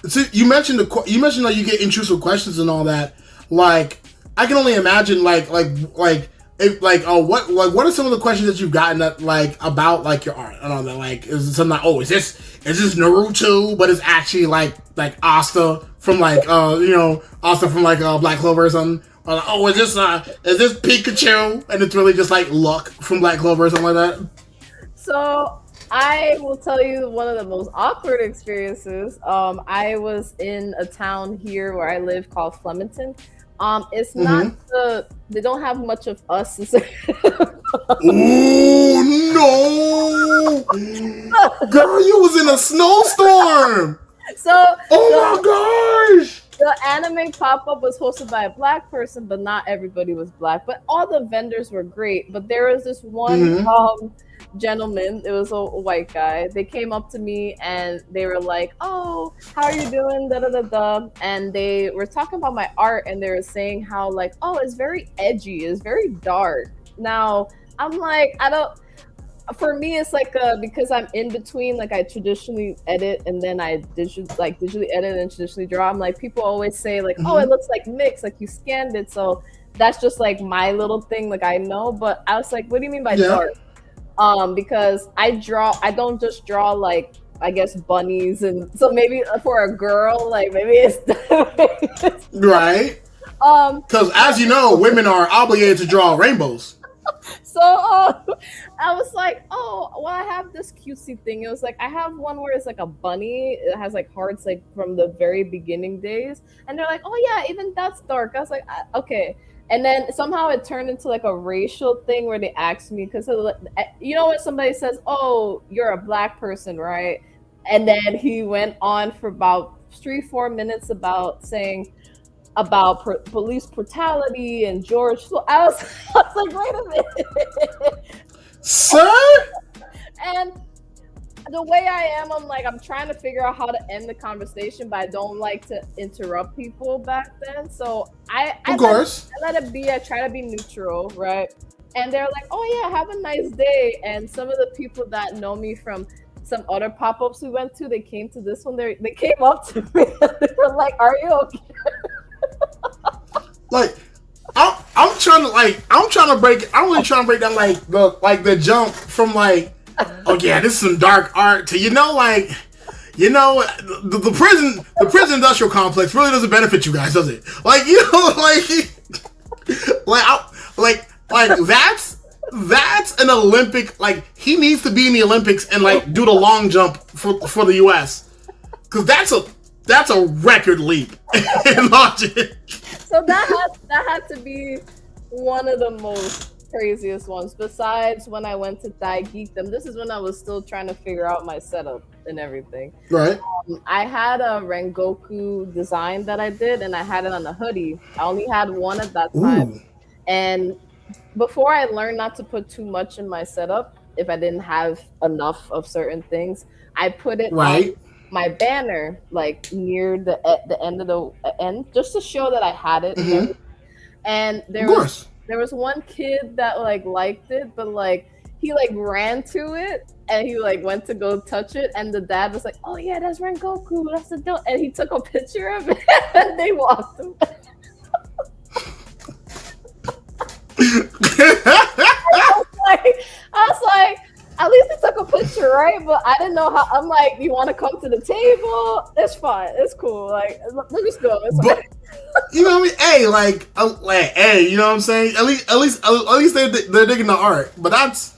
so you mentioned that you get intrusive questions and all that. Like I can only imagine, what are some of the questions that you've gotten that about your art and all that? Like, is it something like, oh, is this Naruto, but it's actually like Asta from Asta from Black Clover or something? Or like, oh, is this Pikachu, and it's really just like Luck from Black Clover or something like that? So I will tell you one of the most awkward experiences. I was in a town here where I live called Flemington. It's not they don't have much of us. Oh no, girl, you was in a snowstorm. Oh my gosh. The anime pop-up was hosted by a Black person, but not everybody was Black. But all the vendors were great. But there was this one gentleman, it was a white guy. They came up to me and they were like, oh, how are you doing, da da da da, and they were talking about my art, and they were saying how oh, it's very edgy, it's very dark. Now I'm like, for me it's because I'm in between, I traditionally edit and then I digitally edit and traditionally draw. I'm like, people always say oh, it looks like mixed, like you scanned it. So that's just my little thing, I know. But I was like, what do you mean by dark? Because I don't just draw I guess bunnies, and so maybe for a girl, maybe it's right. Because as you know, women are obligated to draw rainbows. So I was like, oh, well, I have this cutesy thing. It was I have one where it's a bunny. It has hearts from the very beginning days, and they're like, oh yeah, even that's dark. I was like, okay. And then somehow it turned into a racial thing where they asked me, because you know when somebody says, oh, you're a Black person, right? And then he went on for about 3-4 minutes about saying about police brutality and George Floyd. I was like, wait a minute, sir. And the way I am, I'm trying to figure out how to end the conversation, but I don't like to interrupt people back then. So I let it be. I try to be neutral, right? And they're like, oh yeah, have a nice day. And some of the people that know me from some other pop-ups we went to, they came to this one. They came up to me and they were like, are you okay? I'm really trying to break down the jump from oh yeah, this is some dark art to the prison industrial complex really doesn't benefit you guys, does it? Like that's an Olympic. Like he needs to be in the Olympics and like do the long jump for the U.S. Because that's a record leap in logic. So that had to be one of the most craziest ones. Besides when I went to Thai Geekdom, this is when I was still trying to figure out my setup and everything. Right. I had a Rengoku design that I did, and I had it on a hoodie. I only had one at that time, Ooh. and before I learned not to put too much in my setup, if I didn't have enough of certain things, I put it on Right. my banner, like near the end of the end, just to show that I had it and Mm-hmm. everything. And Of course. there was one kid that like liked it, but like he like ran to it and he like went to go touch it, and the dad was like, "Oh yeah, that's Rengoku, that's the dope," and he took a picture of it and they walked away. Like, I was like, at least he took a picture, right? But I didn't know how. I'm like, you want to come to the table? It's fine. It's cool. Like, let me go. It's But fine. you know what I mean? Hey, hey, you know what I'm saying? At least they're digging the art. But that's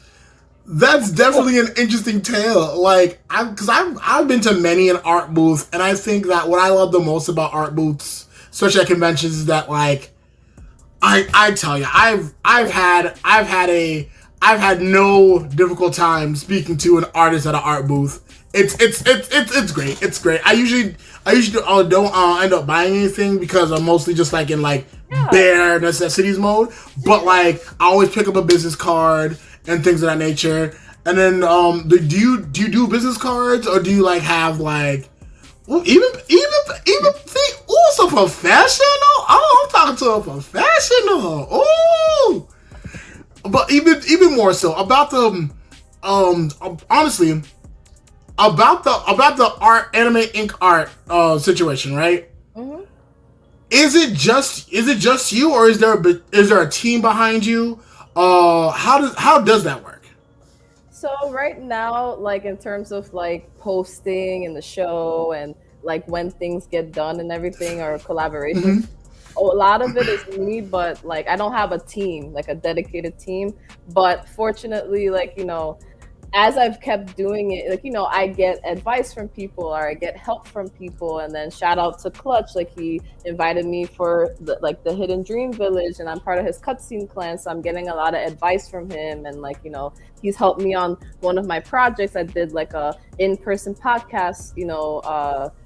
definitely an interesting tale. Like, I've been to many an art booth, and I think that what I love the most about art booths, especially at conventions, is that like I tell you, I've had no difficult time speaking to an artist at an art booth. It's great. It's great. I usually don't end up buying anything because I'm mostly just like in like Yeah. bare necessities mode. But like I always pick up a business card and things of that nature. And then do you do business cards, or do you like have like even see, ooh, so professional. Oh, I'm talking to a professional. Oh, but even more so about the honestly about the art anime ink art situation, right? Hmm. Is it just you, or is there a team behind you? How does that work? So right now, like in terms of like posting and the show and like when things get done and everything or collaborations, Mm-hmm. a lot of it is me, but like I don't have a team, like a dedicated team. But fortunately, like, as I've kept doing it, like, I get advice from people or I get help from people. And then shout out to Clutch, like he invited me for the Hidden Dream Village, and I'm part of his cutscene clan, so I'm getting a lot of advice from him. And like, he's helped me on one of my projects. I did like a in-person podcast,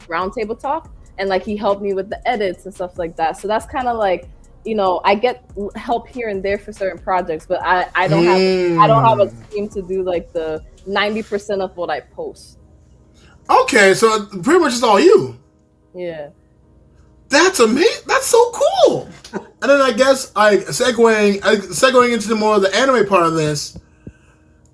roundtable talk, and like he helped me with the edits and stuff like that. So that's kind of like, I get help here and there for certain projects, but I don't have a Hmm. team to do like the 90% of what I post. Okay, so pretty much it's all you. Yeah. That's amazing. That's so cool. And then I guess segueing into the more of the anime part of this.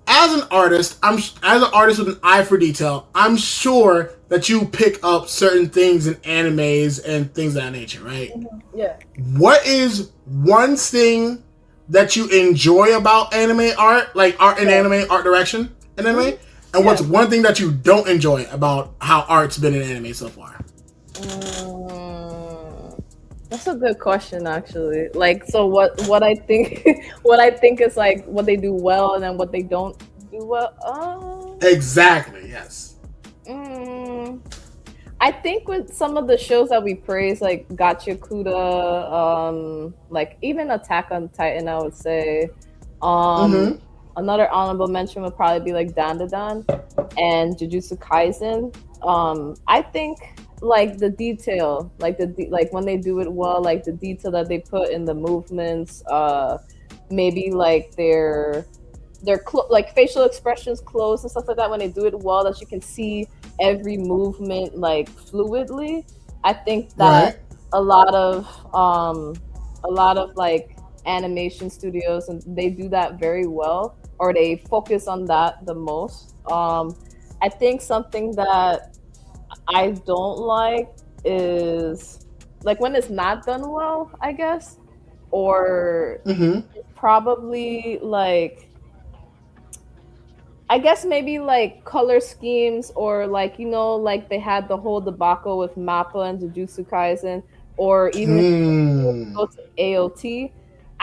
As an artist with an eye for detail, I'm sure that you pick up certain things in animes and things of that nature, right? Yeah. What is one thing that you enjoy about anime art, like art and Yeah. anime art direction in anime, Mhm. and what's Yeah. one thing that you don't enjoy about how art's been in anime so far? That's a good question, actually. Like, so what I think what I think is like what they do well and then what they don't do well. Exactly. Yes. Mm, I think with some of the shows that we praise, like Gotcha Kuda, like even Attack on Titan, I would say. Um, Mm-hmm. Another honorable mention would probably be like Dandadan and Jujutsu Kaisen. I think like the detail, like like when they do it well, like the detail that they put in the movements, maybe like like facial expressions, clothes and stuff like that. When they do it well, that you can see every movement like fluidly. I think that Right. a lot of um a lot of like animation studios, and they do that very well, or they focus on that the most. I think something that I don't like is like when it's not done well, I guess, or Mm-hmm. probably like I guess maybe like color schemes, or like like they had the whole debacle with Mappa and Jujutsu Kaisen, or even if you Hmm. go to AOT.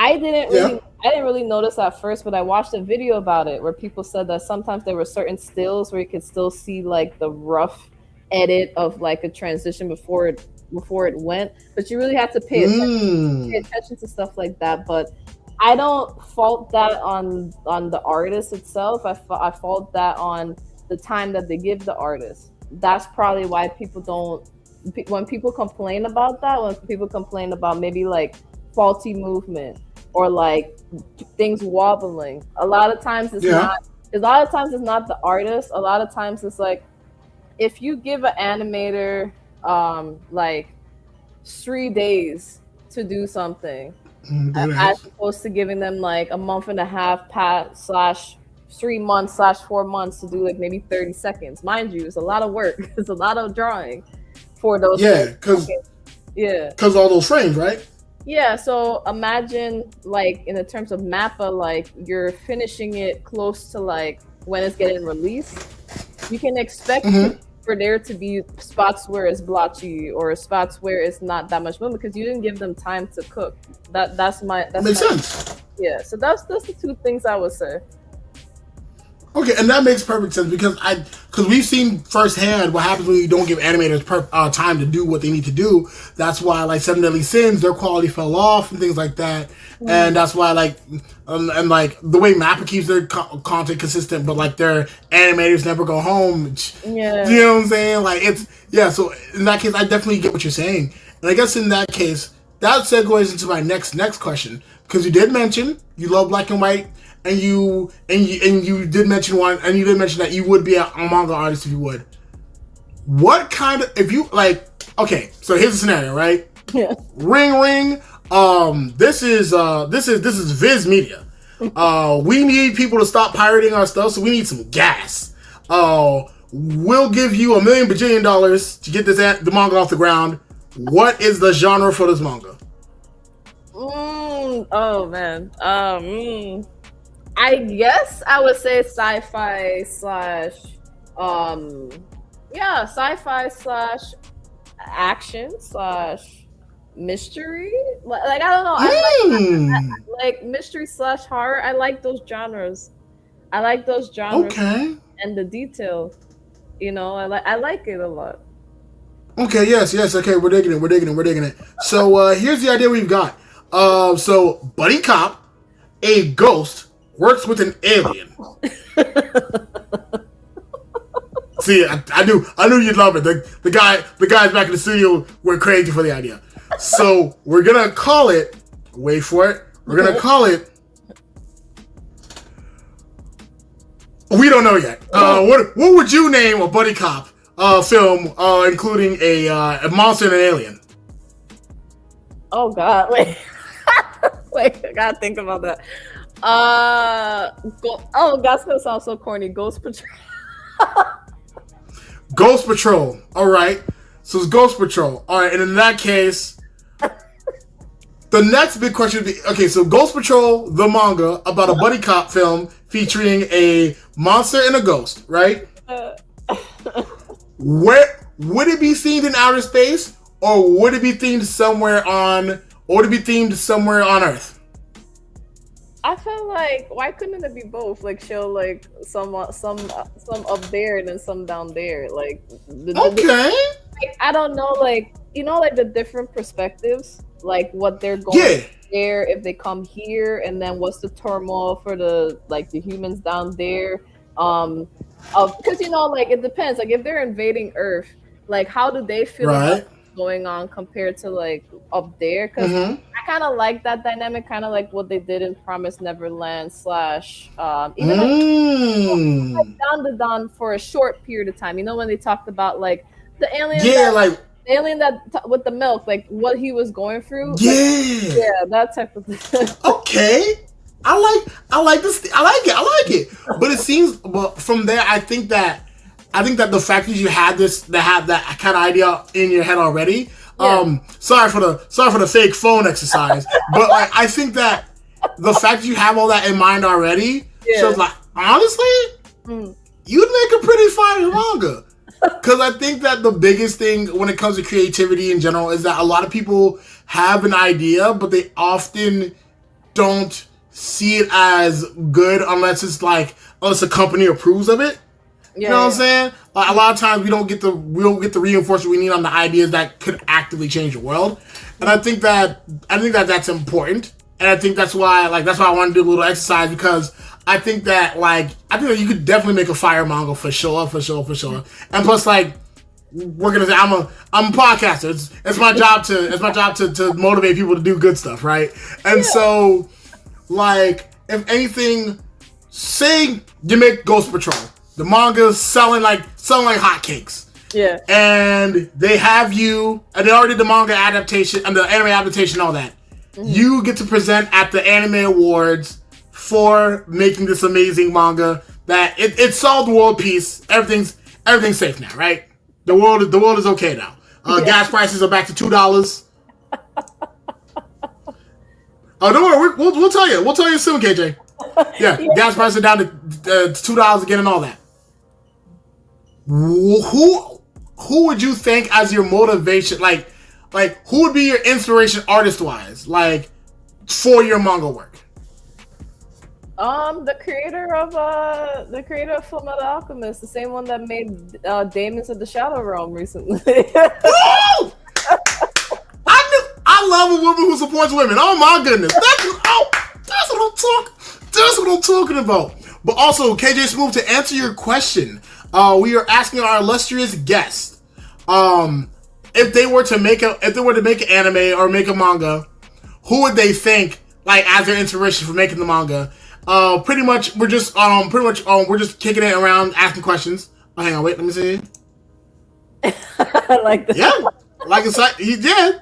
Yeah. I didn't really notice at first, but I watched a video about it where people said that sometimes there were certain stills where you could still see like the rough edit of like a transition before it went, but you really have to pay Mm. attention to stuff like that. But I don't fault that on the artist itself. I fault that on the time that they give the artist. That's probably why people don't. When people complain about that, when people complain about maybe like faulty movement or like things wobbling, a lot of times it's Yeah. not. A lot of times it's not the artist. A lot of times it's like if you give an animator like 3 days to do something That as ass. opposed to giving them like a month and a half past slash 3 months slash 4 months to do like maybe 30 seconds. Mind you, it's a lot of work. It's a lot of drawing for those Yeah, 30 because seconds. Yeah. all those frames, right? Yeah, so imagine like in the terms of Mappa, like you're finishing it close to like when it's getting released. You can expect Mm-hmm. for there to be spots where it's blotchy or spots where it's not that much movement because you didn't give them time to cook. That's Makes my sense. yeah. So that's the two things I would say. Okay, and that makes perfect sense because we've seen firsthand what happens when you don't give animators time to do what they need to do. That's why like Seven Deadly Sins, their quality fell off and things like that, and that's why like and like the way Mappa keeps their content consistent, but like their animators never go home. Yeah. You know what I'm saying? Like it's yeah. So in that case, I definitely get what you're saying, and I guess in that case, that segues into my next question because you did mention you love black and white and you did mention that you would be a manga artist if you would. What kind of if you like? Okay, so here's a scenario, right? Yeah. Ring ring. This is Viz Media. We need people to stop pirating our stuff, so we need some gas. We'll give you $1 million bajillion to get the manga off the ground. What is the genre for this manga? Oh man. I guess I would say sci-fi slash yeah, sci-fi slash action slash mystery. Like I don't know. Like mystery slash horror. I like those genres. I like those genres Okay. and the detail. You know, I like it a lot. Okay, yes, okay, we're digging it. So here's the idea we've got. So buddy cop, a ghost, works with an alien. See, I knew you'd love it. The guys back in the studio went crazy for the idea. So we're gonna call it. Wait for it. We're gonna call it. We don't know yet. What would you name a buddy cop film including a monster and an alien? Oh God, wait, wait, I gotta think about that. That's gonna sound so corny. Ghost Patrol. Ghost Patrol. All right. So it's Ghost Patrol. All right, and in that case, the next big question would be: okay, so Ghost Patrol, the manga about a buddy cop film featuring a monster and a ghost, right? Where would it be themed in outer space, or would it be themed somewhere on, Earth? I feel like why couldn't it be both? Like show like some up there and then some down there. Like Okay. like, I don't know, like you know, like the different perspectives, like what they're going Yeah. there if they come here, and then what's the turmoil for the humans down there. Because you know, like it depends. Like if they're invading Earth, like how do they feel about Right. what's going on compared to like up there? Because Mm-hmm. I kind of like that dynamic, kind of like what they did in Promised Neverland slash even like Down to Dawn for a short period of time. You know when they talked about like the alien, the alien with the milk, like what he was going through. Yeah. Like, yeah, that type of thing. Okay. I like this. I like it. But it seems, but from there, I think that the fact that you had that kind of idea in your head already. Yeah. Sorry for the fake phone exercise, but like I think that the fact that you have all that in mind already shows like honestly, you'd make a pretty fire manga. Because I think that the biggest thing when it comes to creativity in general is that a lot of people have an idea, but they often don't see it as good unless a company approves of it. You know what I'm saying? Like, a lot of times we don't get the reinforcement we need on the ideas that could actively change the world, and I think that that's important, and I think that's why I want to do a little exercise, because I think that you could definitely make a fire manga for sure, and plus we're gonna say I'm a podcaster. It's my job to motivate people to do good stuff, right? And so if anything, say you make Ghost Patrol. The manga's selling like hotcakes. Yeah. And they have you, and they already did the manga adaptation and the anime adaptation and all that. Mm-hmm. You get to present at the Anime Awards for making this amazing manga that it solved world peace. Everything's safe now, right? The world is okay now. Gas prices are back to $2. Oh, don't worry, we'll tell you. We'll tell you soon, KJ. Yeah, gas prices are down to $2 again and all that. Who would you think as your motivation? Like who would be your inspiration artist-wise, for your manga work? The creator of Fullmetal Alchemist, the same one that made Demons of the Shadow Realm recently. Woo! I love a woman who supports women. Oh my goodness, that's what I'm talking about. But also, KJ Smooth, to answer your question, we are asking our illustrious guest, if they were to make an anime or make a manga, who would they think as their inspiration for making the manga? Pretty much we're just kicking it around, asking questions. Oh, hang on, wait, let me see. I like that. Yeah, it's he did.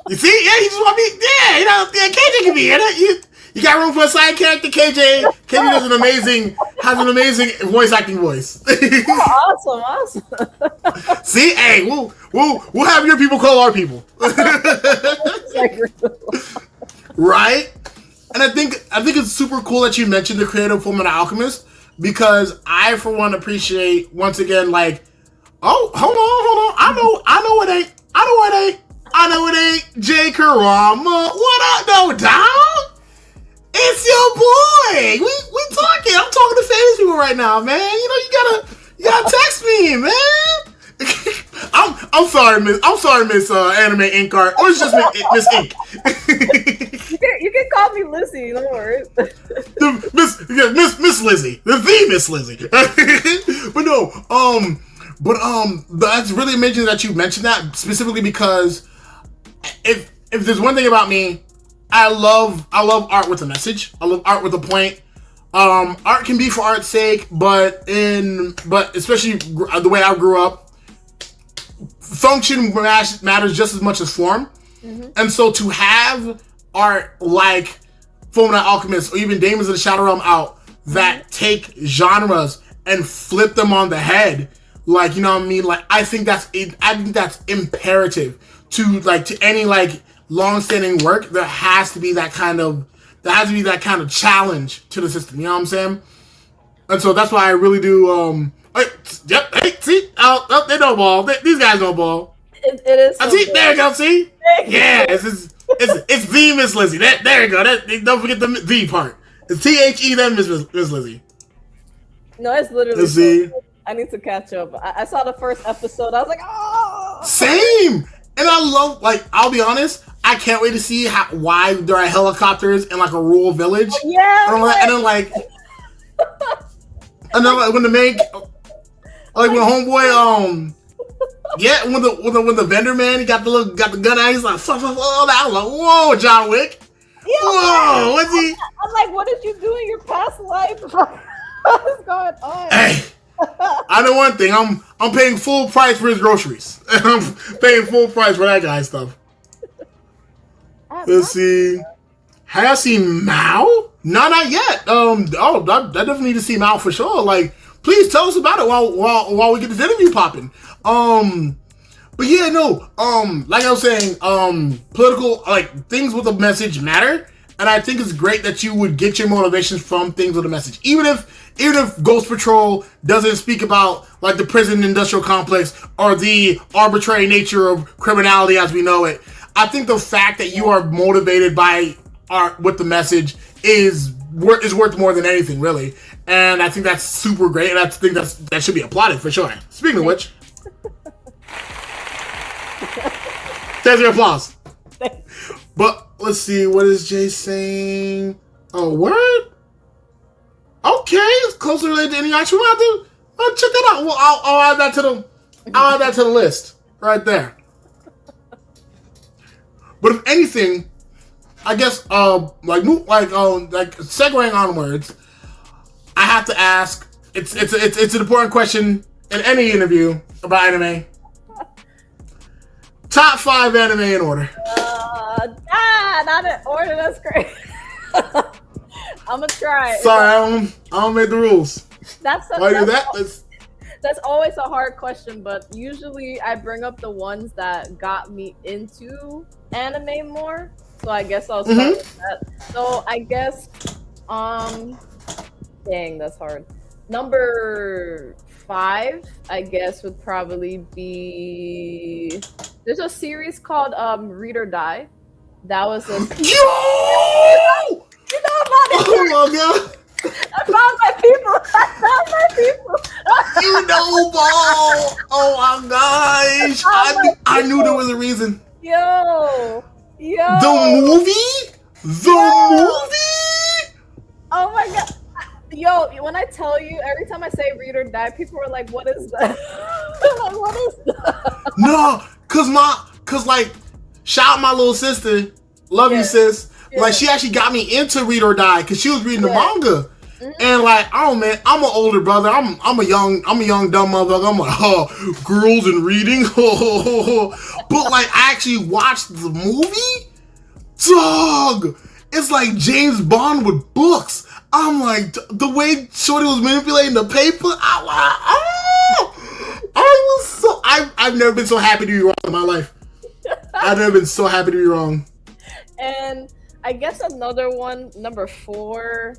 You see, yeah, he just want me. Yeah, KJ can be in it. You got room for a side character, KJ. KJ has an amazing voice acting voice. Awesome. See, hey, we'll have your people call our people. Right? And I think it's super cool that you mentioned the creator of Fullmetal Alchemist, because I, for one, appreciate once again oh, hold on. I know it ain't J. Karama. What up, though, dog? It's your boy. We talking. I'm talking to famous people right now, man. You gotta text me, man. I'm sorry, Miss AnimeInkArt, or it's just Miss Ink. You can call me Lizzie. Don't worry. Miss Lizzie, the Miss Lizzie. But that's really amazing that you mentioned that, specifically because if there's one thing about me, I love art with a message. I love art with a point. Art can be for art's sake, but especially the way I grew up, function matters just as much as form. Mm-hmm. And so to have art like Fullmetal Alchemist or even Demons of the Shadow Realm out that take genres and flip them on the head, you know what I mean? I think that's imperative to any long-standing work. There has to be that kind of challenge to the system. You know what I'm saying? And so that's why I really do. See, they know ball. These guys know ball. It is. So see, there you go. See, yeah, it's the Miss Lizzie. There you go. Don't forget the the part. It's THE then Miss Lizzie. No, it's literally. See, I need to catch up. I saw the first episode. I was like, oh. Same. And I love, I'll be honest, I can't wait to see why there are helicopters in a rural village. Yeah. And then when the main, when homeboy, when the vendor man, he got the gun out, he's like, fuck, that. I was like, whoa, John Wick. Yeah, whoa, what's he? I'm like, what did you do in your past life? What is going on? Hey. I know one thing. I'm paying full price for his groceries. I'm paying full price for that guy's stuff. Let's see. Have I seen Mao? No, not yet. I definitely need to see Mao for sure. Please tell us about it while we get this interview popping. But yeah, no. Like I was saying, political things with a message matter, and I think it's great that you would get your motivations from things with a message, even if Ghost Patrol doesn't speak about the prison industrial complex or the arbitrary nature of criminality as we know it. I think the fact that you are motivated by art with the message is worth more than anything, really. And I think that's super great, and I think that should be applauded for sure. Speaking of which, there's your applause. But let's see, what is Jay saying? Oh, word? Okay, it's closely related to any action. We'll have to check that out. Well, I'll add that to the list right there. But if anything, I guess like segueing onwards, I have to ask. It's an important question in any interview about anime. Top 5 anime in order. Not in order. That's great. I'm gonna try. Sorry, I don't make the rules. That's always a hard question, but usually I bring up the ones that got me into anime more. So I guess I'll start with that. So I guess, dang, that's hard. Number 5, I guess, would probably be. There's a series called Read or Die. That was a. Yo! You know about it. Oh my god! I found my people. You know, ball. Oh my gosh! I knew there was a reason. Yo. The movie. Oh my god. Yo, when I tell you, every time I say Read or Die, people are like, "What is that?" Like, what is that? No, cause like, shout out my little sister. Love you, sis. Yeah. Like, she actually got me into Read or Die because she was reading the manga. And like, oh man, I'm an older brother. I'm a young dumb motherfucker. I'm like, oh, girls and reading. But like, I actually watched the movie. Dog, it's like James Bond with books. I'm like, the way Shorty was manipulating the paper. I'm like, I've never been so happy to be wrong in my life. I've never been so happy to be wrong. And I guess another one, number 4,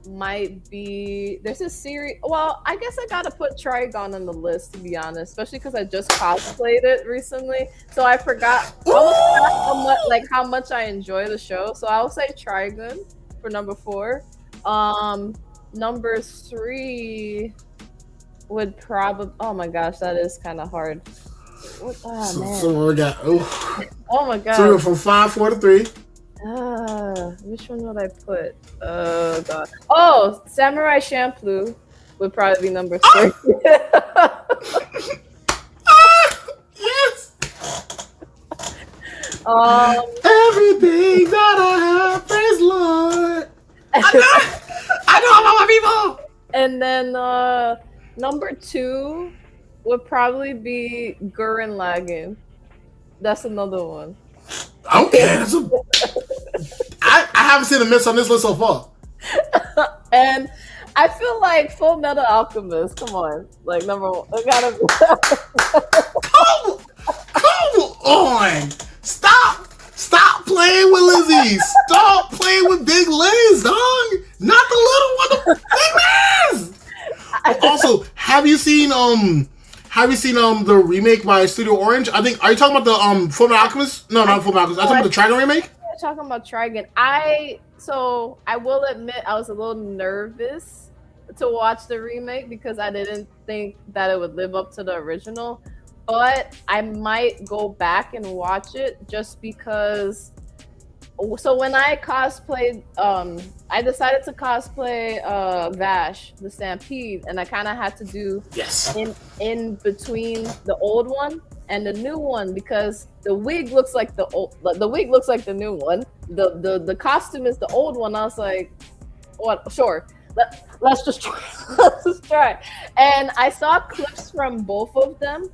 might be, there's a series. Well, I guess I gotta put Trigon on the list, to be honest, especially because I just cosplayed it recently, so I forgot how much I enjoy the show. So I'll say Trigon for number 4. Number 3 would probably. Oh my gosh, that is kind of hard. Man. So we got. Oh my god. So we went from 5, 4 to 3. Which one would I put? Oh god. Oh, Samurai Champloo would probably be number 3. Yes. Everything that I have, praise Lord. I know about my people. And then number 2 would probably be Gurren Lagann. That's another one. Okay. I haven't seen a miss on this list so far. And I feel like Full Metal Alchemist. Come on, like number 1. It gotta be. Come on! Stop playing with Lizzie. Stop playing with Big Liz, dog. Not the little one, the Big Liz. Also, have you seen the remake by Studio Orange? I think. Are you talking about the Full Metal Alchemist? No, not Full Metal Alchemist. I'm talking about the Trigon remake. You're talking about Trigon. I will admit I was a little nervous to watch the remake because I didn't think that it would live up to the original. But I might go back and watch it just because. So when I cosplayed, I decided to cosplay Vash, the Stampede, and I kind of had to do in between the old one and the new one because the wig looks like the new one. The costume is the old one. I was like, what? Sure. Let's just try. Let's just try. And I saw clips from both of them,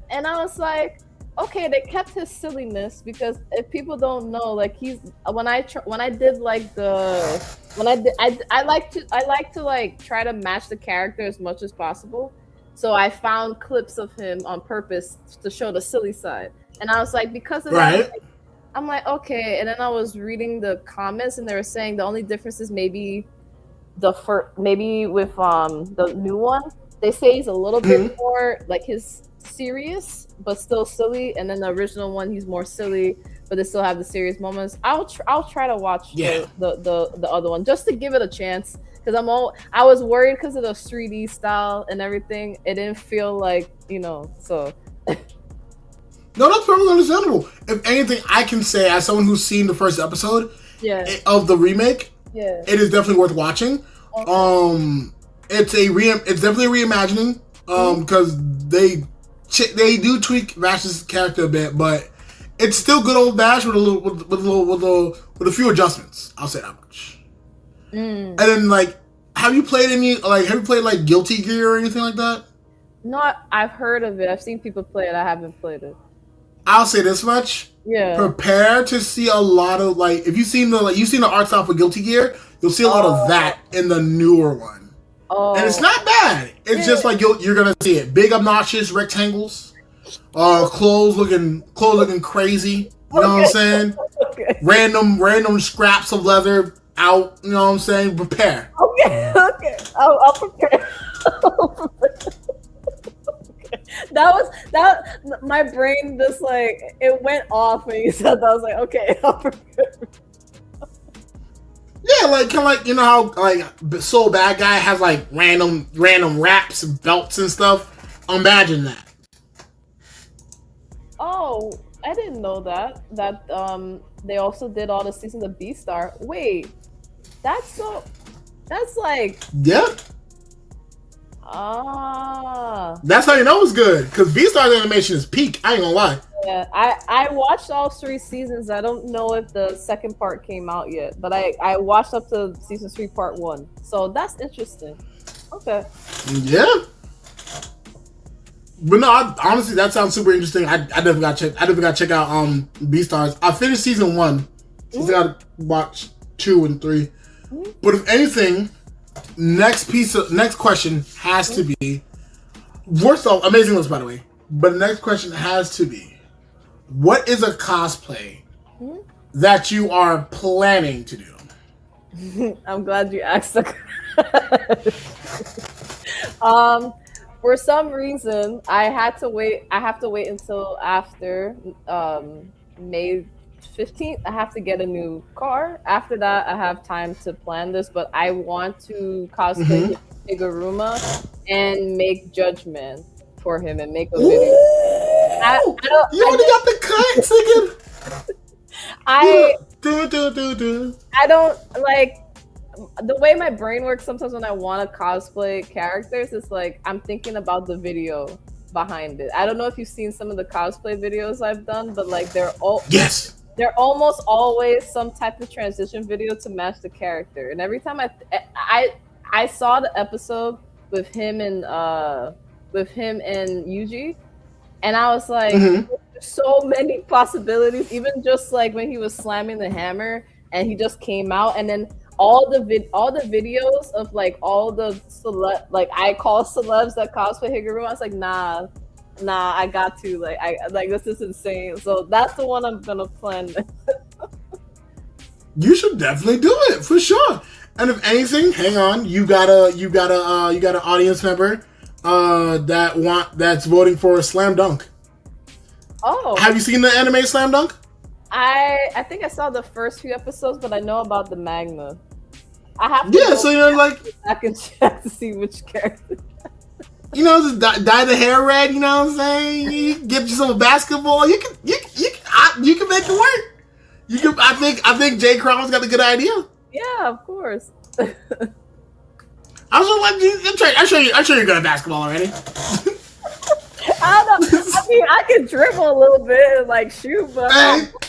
and I was like, okay, they kept his silliness because if people don't know, like I like to like try to match the character as much as possible. So I found clips of him on purpose to show the silly side, and I was like, because of that, I'm like, okay. And then I was reading the comments, and they were saying the only difference is maybe with the new one, they say he's a little bit more like his serious but still silly, and then the original one he's more silly but they still have the serious moments. I'll try to watch Yeah. the other one just to give it a chance because I was worried because of the 3D style and everything. It didn't feel like so. No, that's perfectly understandable. If anything, I can say as someone who's seen the first episode of the remake, it is definitely worth watching. Okay. It's definitely a reimagining. Because they do tweak Vash's character a bit, but it's still good old Vash with a few adjustments. I'll say that much. And then have you played Guilty Gear or anything like that? No, I've heard of it. I've seen people play it. I haven't played it. I'll say this much. Yeah. Prepare to see a lot of if you've seen the art style for Guilty Gear, you'll see a lot of that in the newer one. Oh. And it's not bad. It's just you're gonna see it. Big obnoxious rectangles. Clothes looking crazy. You know what I'm saying? Okay. Random scraps of leather out. You know what I'm saying? Prepare. Okay. I'll prepare. That my brain just it went off when you said that. I was like, okay, I'll prepare. Yeah, kind of how Soul Bad Guy has random wraps and belts and stuff. Imagine that. Oh, I didn't know that. They also did all the seasons of Beastar. Wait, that's yeah. That's how you know it's good, because Beastar's animation is peak. I ain't gonna lie. Yeah, I watched all 3 seasons. I don't know if the second part came out yet, but I watched up to season 3 part 1. So that's interesting. Okay. Yeah. But no, honestly, that sounds super interesting. I definitely got to check out Beastars. I finished season 1. So I got to watch 2 and 3. But if anything, next question has to be, first off, amazing list by the way. But the next question has to be, what is a cosplay that you are planning to do? I'm glad you asked the for some reason, I have to wait until after May 15th. I have to get a new car. After that, I have time to plan this, but I want to cosplay Higuruma and make Judgment for him and make a video. You already got the kites again. I don't the way my brain works sometimes when I want to cosplay characters. It's I'm thinking about the video behind it. I don't know if you've seen some of the cosplay videos I've done, but they're almost always some type of transition video to match the character. And every time I saw the episode with him and Yuji, and I was like, there's so many possibilities. Even just when he was slamming the hammer and he just came out, and then all the videos of all the I call celebs that cosplay Higuruma. I was like, nah, I got to this is insane. So that's the one I'm gonna plan. You should definitely do it for sure. And if anything, hang on, you got an audience member that's voting for a Slam Dunk. Oh, have you seen the anime Slam Dunk? I think I saw the first few episodes, but I know about the manga. I have to so you're I can check to see which character. Just dye the hair red. You know what I'm saying? You get yourself a basketball. You can make it work. You can. I think Jay Crow's got a good idea. Yeah, of course. I was I'm sure you're good at basketball already. I don't know. I mean, I can dribble a little bit and shoot, but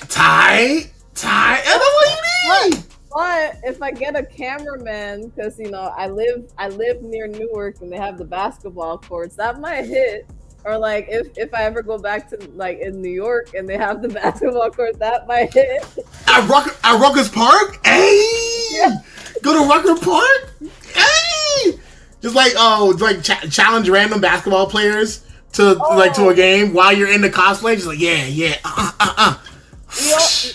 tie. That's what you need. But if I get a cameraman, because I live near Newark and they have the basketball courts, that might hit. Or if I ever go back to in New York and they have the basketball court, that might hit. At Rutgers Park? Hey! Yeah. Go to Rutgers Park? Hey! Just challenge random basketball players to to a game while you're in the cosplay. Just yeah.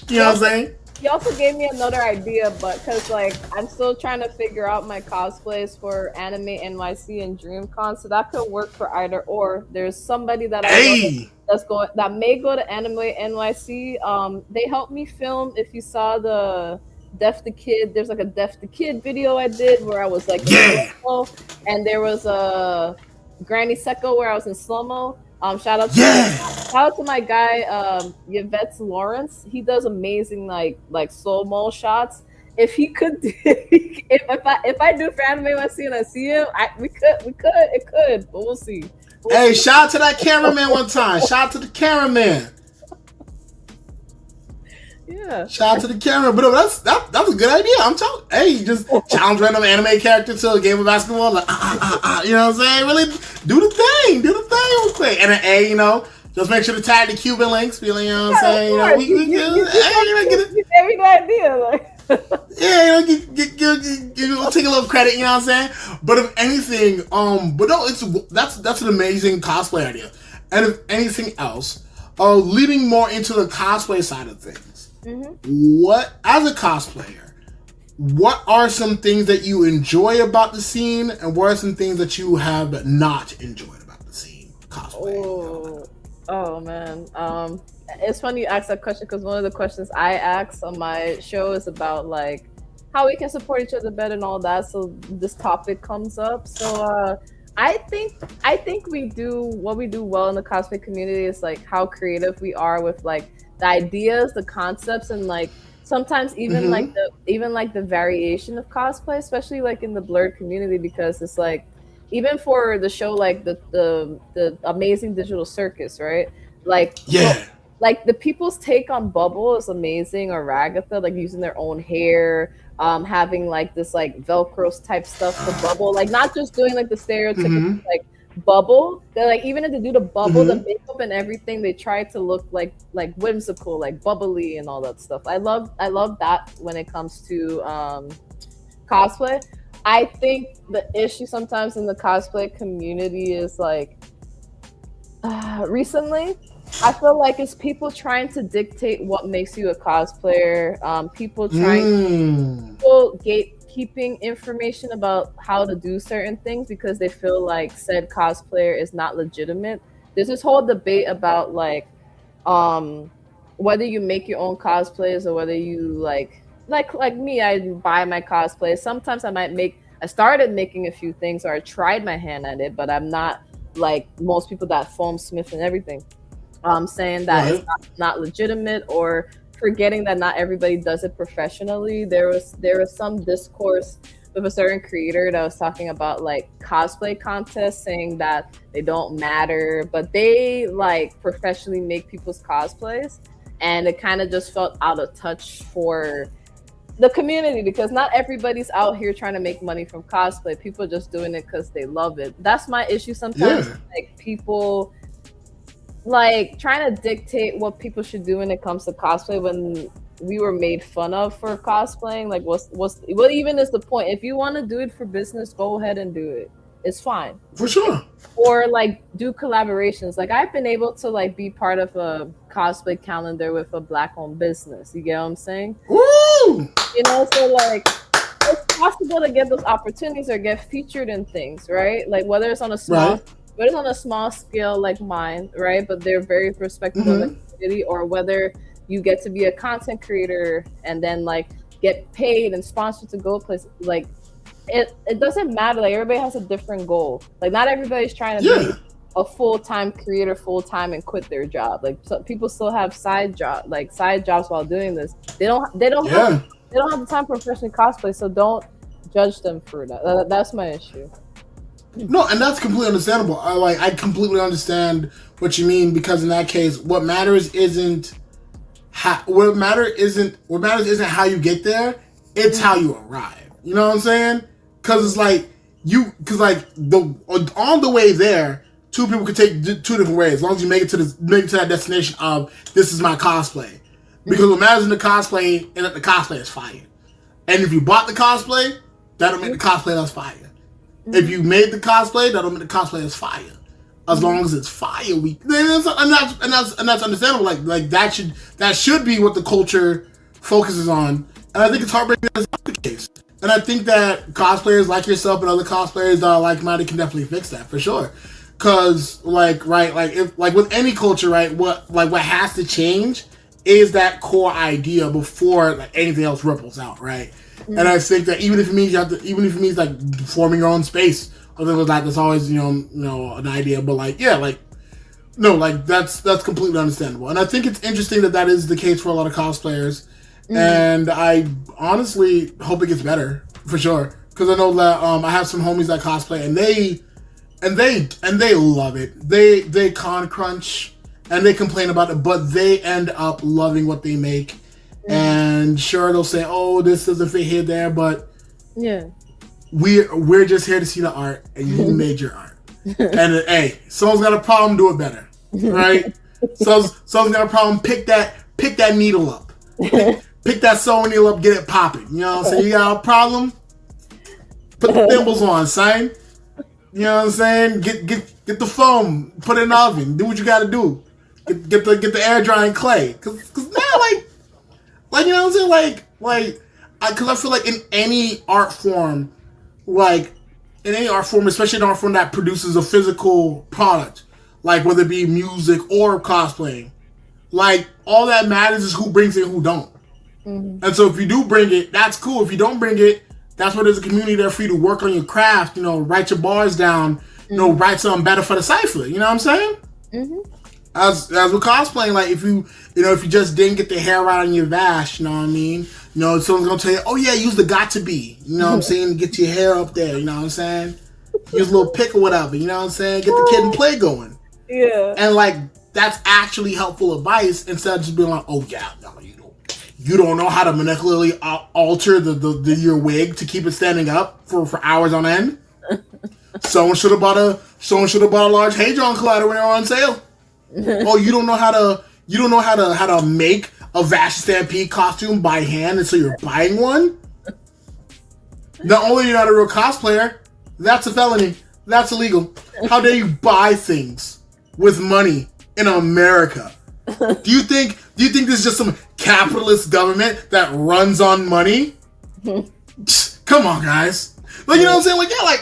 You know what I'm saying? he also gave me another idea, but because like I'm still trying to figure out my cosplays for Anime NYC and DreamCon, so that could work for either or. There's somebody that I know Hey, that may go to Anime NYC. They helped me film. If you saw the Def the Kid, there's like a Def the Kid video I did where I was like in slow yeah, mo, and there was a Granny Secco where I was in slow mo. yeah, Shout out to my guy, Yvette's Lawrence. He does amazing like slow mo shots. If he could, if I do for Anime NYC and I see him, it could, but we'll see. We'll hey, see. shout out to that cameraman one time. Shout out to the cameraman. Yeah. Shout out to the camera. But no, that's a good idea. I'm telling. Hey, just challenge random anime character to a game of basketball. Like, you know what I'm saying? Really do the thing. Do the thing real quick. And then, hey, just make sure to tag the Cuban Linx. You know what I'm saying? You gave me the idea. Like. Yeah, we'll take a little credit. You know what I'm saying? But if anything, but no, that's an amazing cosplay idea. And if anything else, leading more into the cosplay side of things. What, as a cosplayer, what are some things that you enjoy about the scene, and what are some things that you have not enjoyed about the scene cosplay? Oh man. It's funny you ask that question because one of the questions I ask on my show is about like how we can support each other better and all that. So this topic comes up. So I think we do what we do well in the cosplay community is like how creative we are with like the ideas, the concepts, and like sometimes even like the variation of cosplay, especially like in the blurred community, because it's like even for the show like the amazing digital circus, right? Like like the people's take on Bubble is amazing, or Ragatha, like using their own hair, having like this like Velcro type stuff for Bubble, like not just doing like the stereotypical like Bubble. They're like even if they do the Bubble, the makeup and everything, they try to look like whimsical, like bubbly and all that stuff. I love that when it comes to cosplay. I think the issue sometimes in the cosplay community is like recently I feel like it's people trying to dictate what makes you a cosplayer. People gatekeeping information about how to do certain things because they feel like said cosplayer is not legitimate. There's this whole debate about like whether you make your own cosplays or whether you like me, I buy my cosplays. Sometimes I started making a few things or I tried my hand at it, but I'm not like most people that foam smith and everything. Saying that it's not legitimate or forgetting that not everybody does it professionally. There was some discourse with a certain creator that was talking about like cosplay contests, saying that they don't matter, but they like professionally make people's cosplays, and it kind of just felt out of touch for the community because not everybody's out here trying to make money from cosplay. People are just doing it because they love it. That's my issue sometimes. Like people like trying to dictate what people should do when it comes to cosplay when we were made fun of for cosplaying. Like what even is the point? If you want to do it for business, go ahead and do it. It's fine. For sure. Or like do collaborations. Like I've been able to like be part of a cosplay calendar with a Black owned business. You get what I'm saying? Woo! So like it's possible to get those opportunities or get featured in things, right? Like whether it's on a small scale like mine, right? But they're very respectable in the community, or whether you get to be a content creator and then like get paid and sponsored to go places. Like it doesn't matter. Like everybody has a different goal. Like not everybody's trying to be a full-time creator full-time and quit their job. Like people still have side jobs while doing this. They don't have the time for professional cosplay, so don't judge them for that. That's my issue. No, and that's completely understandable. I completely understand what you mean, because in that case, what matters isn't how you get there. It's how you arrive. You know what I'm saying? Because it's like on the way there, two people could take two different ways. As long as you make it to that destination of this is my cosplay. Because what matters in the cosplay is that the cosplay is fire. And if you bought the cosplay, that'll make the cosplay less fire. If you made the cosplay, that'll make the cosplay as fire. As long as it's fire, and that's understandable. Like that should be what the culture focuses on. And I think it's heartbreaking that it's not the case. And I think that cosplayers like yourself and other cosplayers that are like-minded can definitely fix that for sure. Cause like if like with any culture, right, what has to change is that core idea before like anything else ripples out, right? Mm-hmm. And I think that even if it means like forming your own space, or things like that, that's always an idea. But like no, like that's completely understandable. And I think it's interesting that is the case for a lot of cosplayers. Mm-hmm. And I honestly hope it gets better for sure, because I know that I have some homies that cosplay and they love it. They con crunch and they complain about it, but they end up loving what they make. Mm-hmm. And sure, they'll say, "Oh, this doesn't fit here, there," but yeah, we're just here to see the art, and you made your art. And hey, someone's got a problem, do it better, right? Someone's got a problem, pick that needle up. Pick that sewing needle up, get it popping. You know what I'm saying? You got a problem? Put the thimbles on, son. You know what I'm saying? Get the foam, put it in the oven, do what you gotta do. Get the air drying clay. Cause now like you know what I'm saying? Cause I feel like in any art form, especially an art form that produces a physical product, like whether it be music or cosplaying, like all that matters is who brings it and who don't. Mm-hmm. And so if you do bring it, that's cool. If you don't bring it, that's where there's a community there for you to work on your craft, write your bars down, write something better for the cipher. You know what I'm saying? Mm-hmm. As with cosplaying, like if you just didn't get the hair right on your vash, you know what I mean? Someone's gonna tell you, oh yeah, use the got to be, you know what I'm saying, to get your hair up there, you know what I'm saying? Use a little pick or whatever, you know what I'm saying? Get the kid and play going. Yeah. And like that's actually helpful advice instead of just being like, oh yeah, no, you don't know how to molecularly alter your wig to keep it standing up for hours on end. Someone should have bought a large Hadron Collider when they were on sale. Oh, you don't know how to make a Vash Stampede costume by hand, and so you're buying one? Not only are you not a real cosplayer, that's a felony. That's illegal. How dare you buy things with money in America? Do you think this is just some capitalist government that runs on money? Come on, guys. Like, you know what I'm saying? Like, yeah,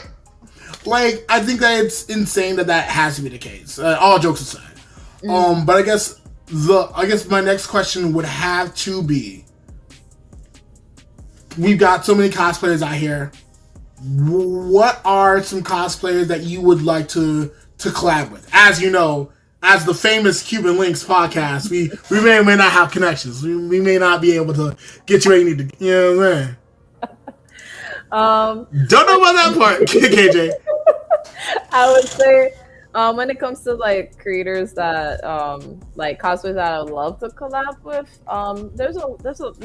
like I think that it's insane that has to be the case. All jokes aside. But I guess my next question would have to be, we've got so many cosplayers out here. What are some cosplayers that you would like to collab with? As you know, as the famous Cuban Linx podcast, we may or may not have connections. We may not be able to get you where you need to. You know what I'm saying? Don't know about that part, KJ. I would say, when it comes to like creators that like cosplayers that I would love to collab with, there's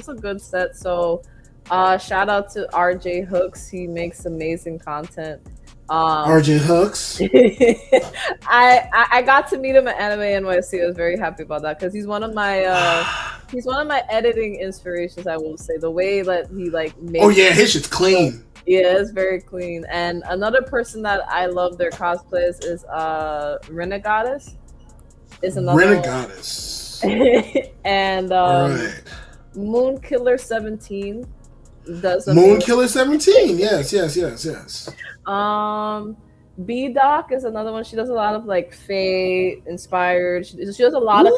a good set. So shout out to RJ Hooks. He makes amazing content. RJ Hooks. I got to meet him at Anime NYC. I was very happy about that because he's one of my editing inspirations. I will say the way that he like makes. Oh yeah, his shit's clean. Yeah, it's very clean. And another person that I love their cosplays is Renegoddess. Is another Renegoddess. And right. Moonkiller 17 does Moonkiller 17. Yes. B-Doc is another one. She does a lot of like Fae inspired. She does a lot of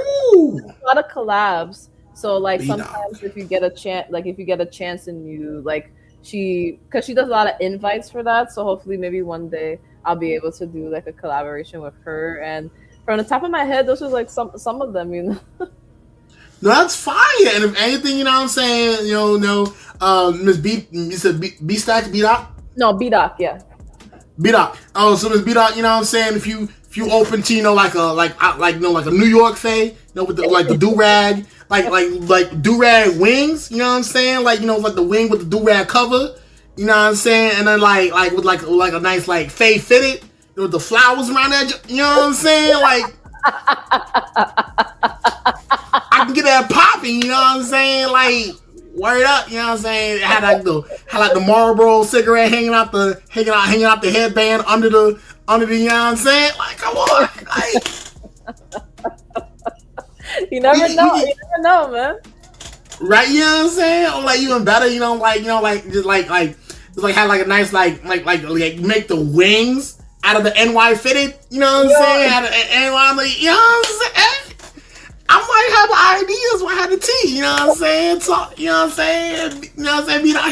collabs. So like B-Doc. Sometimes if you get a chance and you like because she does a lot of invites for that. So hopefully maybe one day I'll be able to do like a collaboration with her. And from the top of my head, those are like some of them, you know. No, that's fire. And if anything, you know what I'm saying, Miss B, you said B-Stack, B-Doc? No, B-Doc, yeah. B-Doc. Oh, so Miss B-Doc, you know what I'm saying? If you open to, like a New York Fae, with the do-rag, like do-rag wings, you know what I'm saying? Like the wing with the do-rag cover, you know what I'm saying? And then like with like a nice like Fae fitted with the flowers around that, you know what I'm saying? Like I can get that popping, you know what I'm saying? Like word up, you know what I'm saying? It had like the Marlboro cigarette hanging out the headband under the, you know what I'm saying? Like, come on. Like, you never know, man. Right, you know what I'm saying? Or like even better, just like have like a nice like make the wings out of the NY fitted, you know what I'm saying? Out of NY, like, you know what I'm saying? I might have ideas when I have the tea, you know what I'm saying? So, you know what I'm saying? You know what I'm saying? Be out,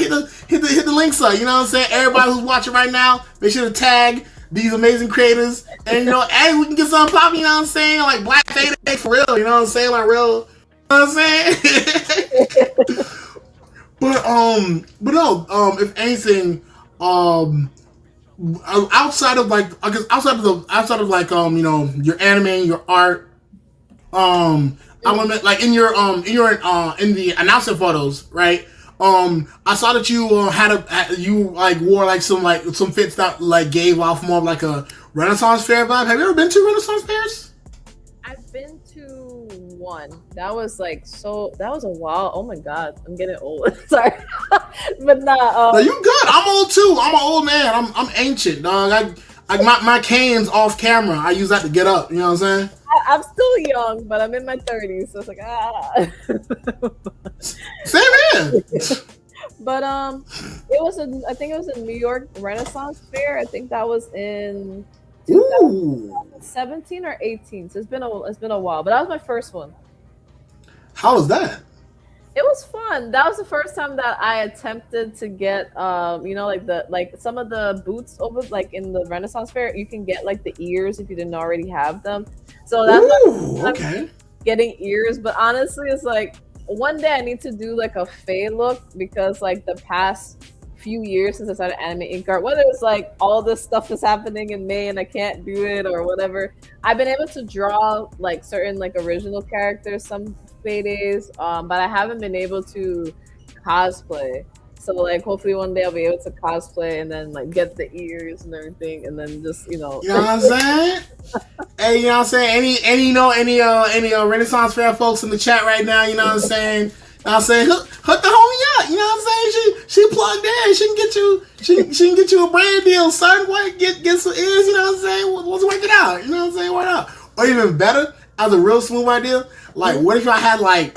hit the links up, you know what I'm saying? Everybody who's watching right now, make sure to tag these amazing creators, and you know, hey, we can get something popping, you know what I'm saying? Like Black Fade for real, you know what I'm saying? Like real, you know what I'm saying? but no, if anything, outside of like, I guess outside of like, you know, your anime, your art, element, like in your in the announcement photos, right? I saw that you you like wore like some fits that like gave off more of like a Renaissance fair vibe. Have you ever been to Renaissance fairs? I've been to one. That was like that was a while. Oh my god, I'm getting old. Sorry. But No, you good. I'm old too. I'm an old man. I'm ancient, dog. My cane's off camera. I use that to get up. You know what I'm saying? I'm still young, but I'm in my 30s, so it's like Same here. But it was I think it was a New York Renaissance Fair. I think that was in 2017 or 18. So it's been a while, but that was my first one. How was that? It was fun. That was the first time that I attempted to get, you know, like some of the booths over, like in the Renaissance Fair, you can get like the ears if you didn't already have them. So that's okay. Getting ears. But honestly, it's like one day I need to do like a Fae look, because like the past few years since I started AnimeInkArt, whether it's like all this stuff is happening in May and I can't do it or whatever, I've been able to draw like certain like original characters some Fae days, but I haven't been able to cosplay. So like hopefully one day I'll be able to cosplay and then like get the ears and everything, and then just you know what I'm saying? Hey, you know what I'm saying? Any Renaissance Fair folks in the chat right now, you know what I'm saying? I'm saying hook the homie up, you know what I'm saying? She plugged in. She can get you a brand deal, son. What get some ears, you know what I'm saying? Let's work it out, you know what I'm saying? Work it out. Or even better, as a real smooth idea, like what if I had like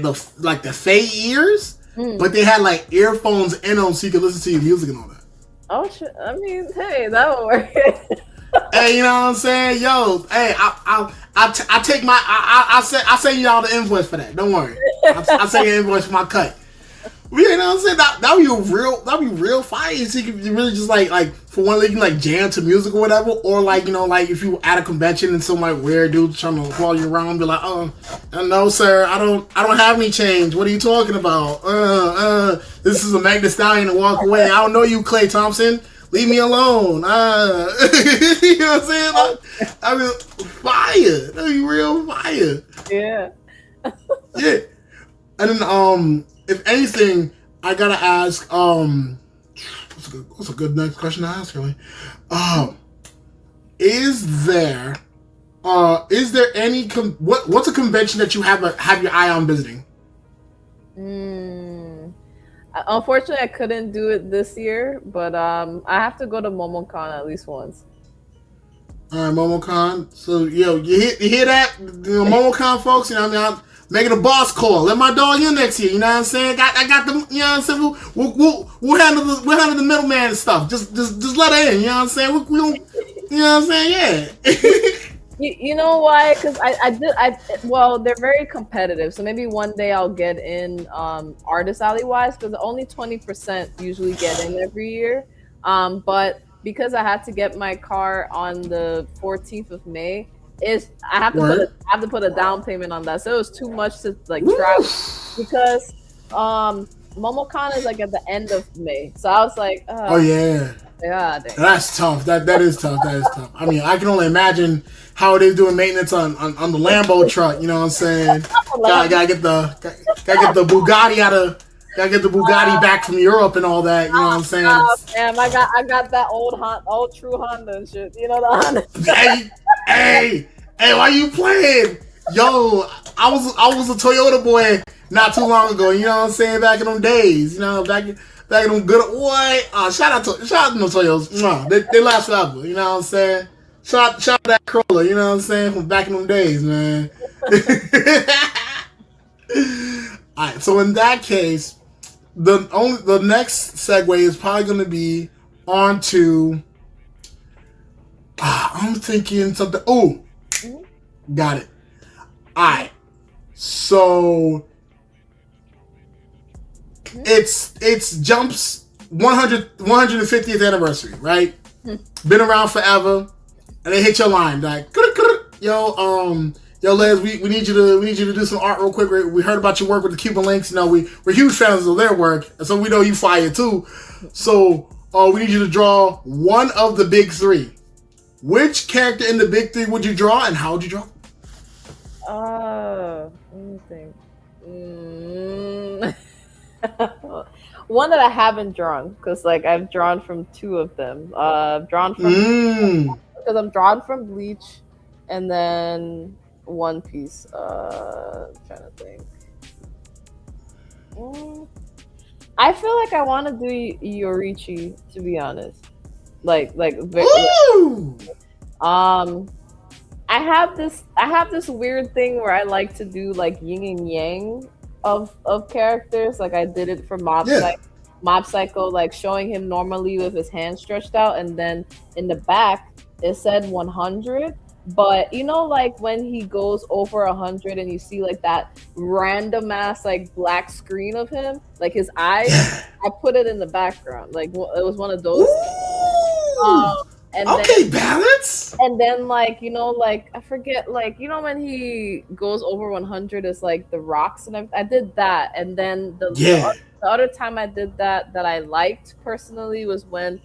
the Fae ears, but they had like earphones in them so you could listen to your music and all that. Oh shit! I mean, hey, that would work. Hey, you know what I'm saying? Yo, hey, I take my I send y'all the invoice for that. Don't worry. I send you an invoice for my cut. You know what I'm saying? That'd be real fire. So you can really just like for one, you can like jam to music or whatever, or like, you know, like if you at a convention and some like weird dude trying to follow you around and be like, oh no sir, I don't have any change. What are you talking about? This is a Magna Stallion and walk away. I don't know you, Klay Thompson. Leave me alone. You know what I'm saying? I mean, fire. That'd be real fire. Yeah. Yeah. And then if anything, I gotta ask, what's a good next question to ask, really? Is there any what's a convention that you have your eye on visiting? Unfortunately, I couldn't do it this year, but I have to go to MomoCon at least once. All right, MomoCon. So you hear that, MomoCon folks? You know what I mean? Making a boss call. Let my dog in next year. You know what I'm saying? I got them. You know what I'm saying? We'll handle the middleman and stuff. Just let her in. You know what I'm saying? We don't. You know what I'm saying? Yeah. You know why? Because well, they're very competitive. So maybe one day I'll get in Artist Alley wise, because only 20% usually get in every year. But because I had to get my car on the 14th of May, I have to put a down payment on that. So it was too much to like travel, because MomoCon is like at the end of May. So I was like, oh yeah. Yeah, that's tough. That is tough. That is tough. I mean, I can only imagine how they're doing maintenance on the Lambo truck. You know what I'm saying? Gotta get the Bugatti gotta get the Bugatti back from Europe and all that. You know what I'm saying? Damn, I got that old true Honda and shit. You know the Honda. Hey, why you playing? Yo, I was a Toyota boy not too long ago. You know what I'm saying? Back in them days. You know, back in them good boy. Shout out to the Toyotas. They last forever. You know what I'm saying? Shout out to that Corolla. You know what I'm saying? From back in them days, man. All right, so in that case, the next segue is probably going to be onto. I'm thinking something. Oh, got it. All right, so it's Jump's 150th anniversary, right? Been around forever, and they hit your line like, yo, Les, we need you to do some art real quick. We heard about your work with the Cuban Linx. You know, we're huge fans of their work, and so we know you fire too. So we need you to draw one of the big three. Which character in the big three would you draw, and how would you draw? Let me think. One that I haven't drawn, because like I've drawn from two of them. I've drawn from because I'm drawn from Bleach, and then One Piece. I'm trying to think. I feel like I want to do Yorichi, to be honest. I have this weird thing where I like to do like yin and yang of characters. Like I did it for Mob Psycho, like showing him normally with his hands stretched out, and then in the back it said 100. But you know, like when he goes over 100 and you see like that random ass like black screen of him, like his eyes, I put it in the background. Like it was one of those. And okay, then, balance. And then, like, you know, like I forget, like, you know, when he goes over 100, it's like the rocks and everything. I did that, and then the other time I did that I liked personally was when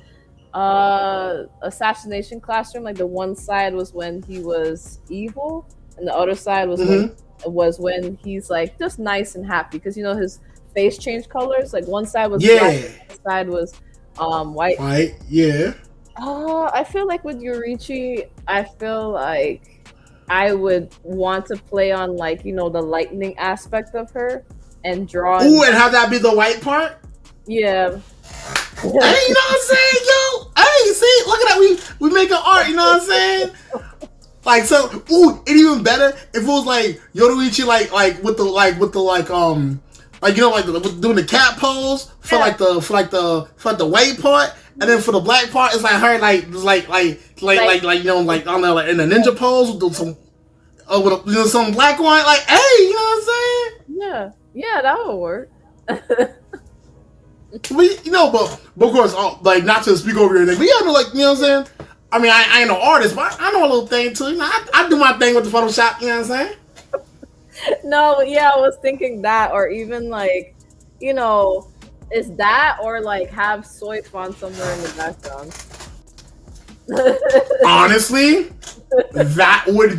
Assassination Classroom. Like the one side was when he was evil, and the other side was when he's like just nice and happy, because you know his face changed colors. Like one side was black, one side was white. White, yeah. I feel like with Yorichi, I feel like I would want to play on like, you know, the lightning aspect of her and draw. Ooh, and have that be the white part? Yeah. Hey, you know what I'm saying, yo? Hey, see, look at that. We making art, you know what I'm saying? Like so, ooh, it even better if it was like Yorichi, like with the you know, like doing the cat pose for the white part. And then for the black part, it's like her, like you know, like I don't know, like in a ninja pose with some, with some black one. Like, hey, you know what I'm saying? Yeah, that would work. You know, but of course, like not to speak over your thing, but yeah, like you know what I'm saying. I mean, I ain't no artist, but I know a little thing too. You know, I do my thing with the Photoshop. You know what I'm saying? No, yeah, I was thinking that, or even like, you know. Is that, or like have soy font somewhere in the background? Honestly, that would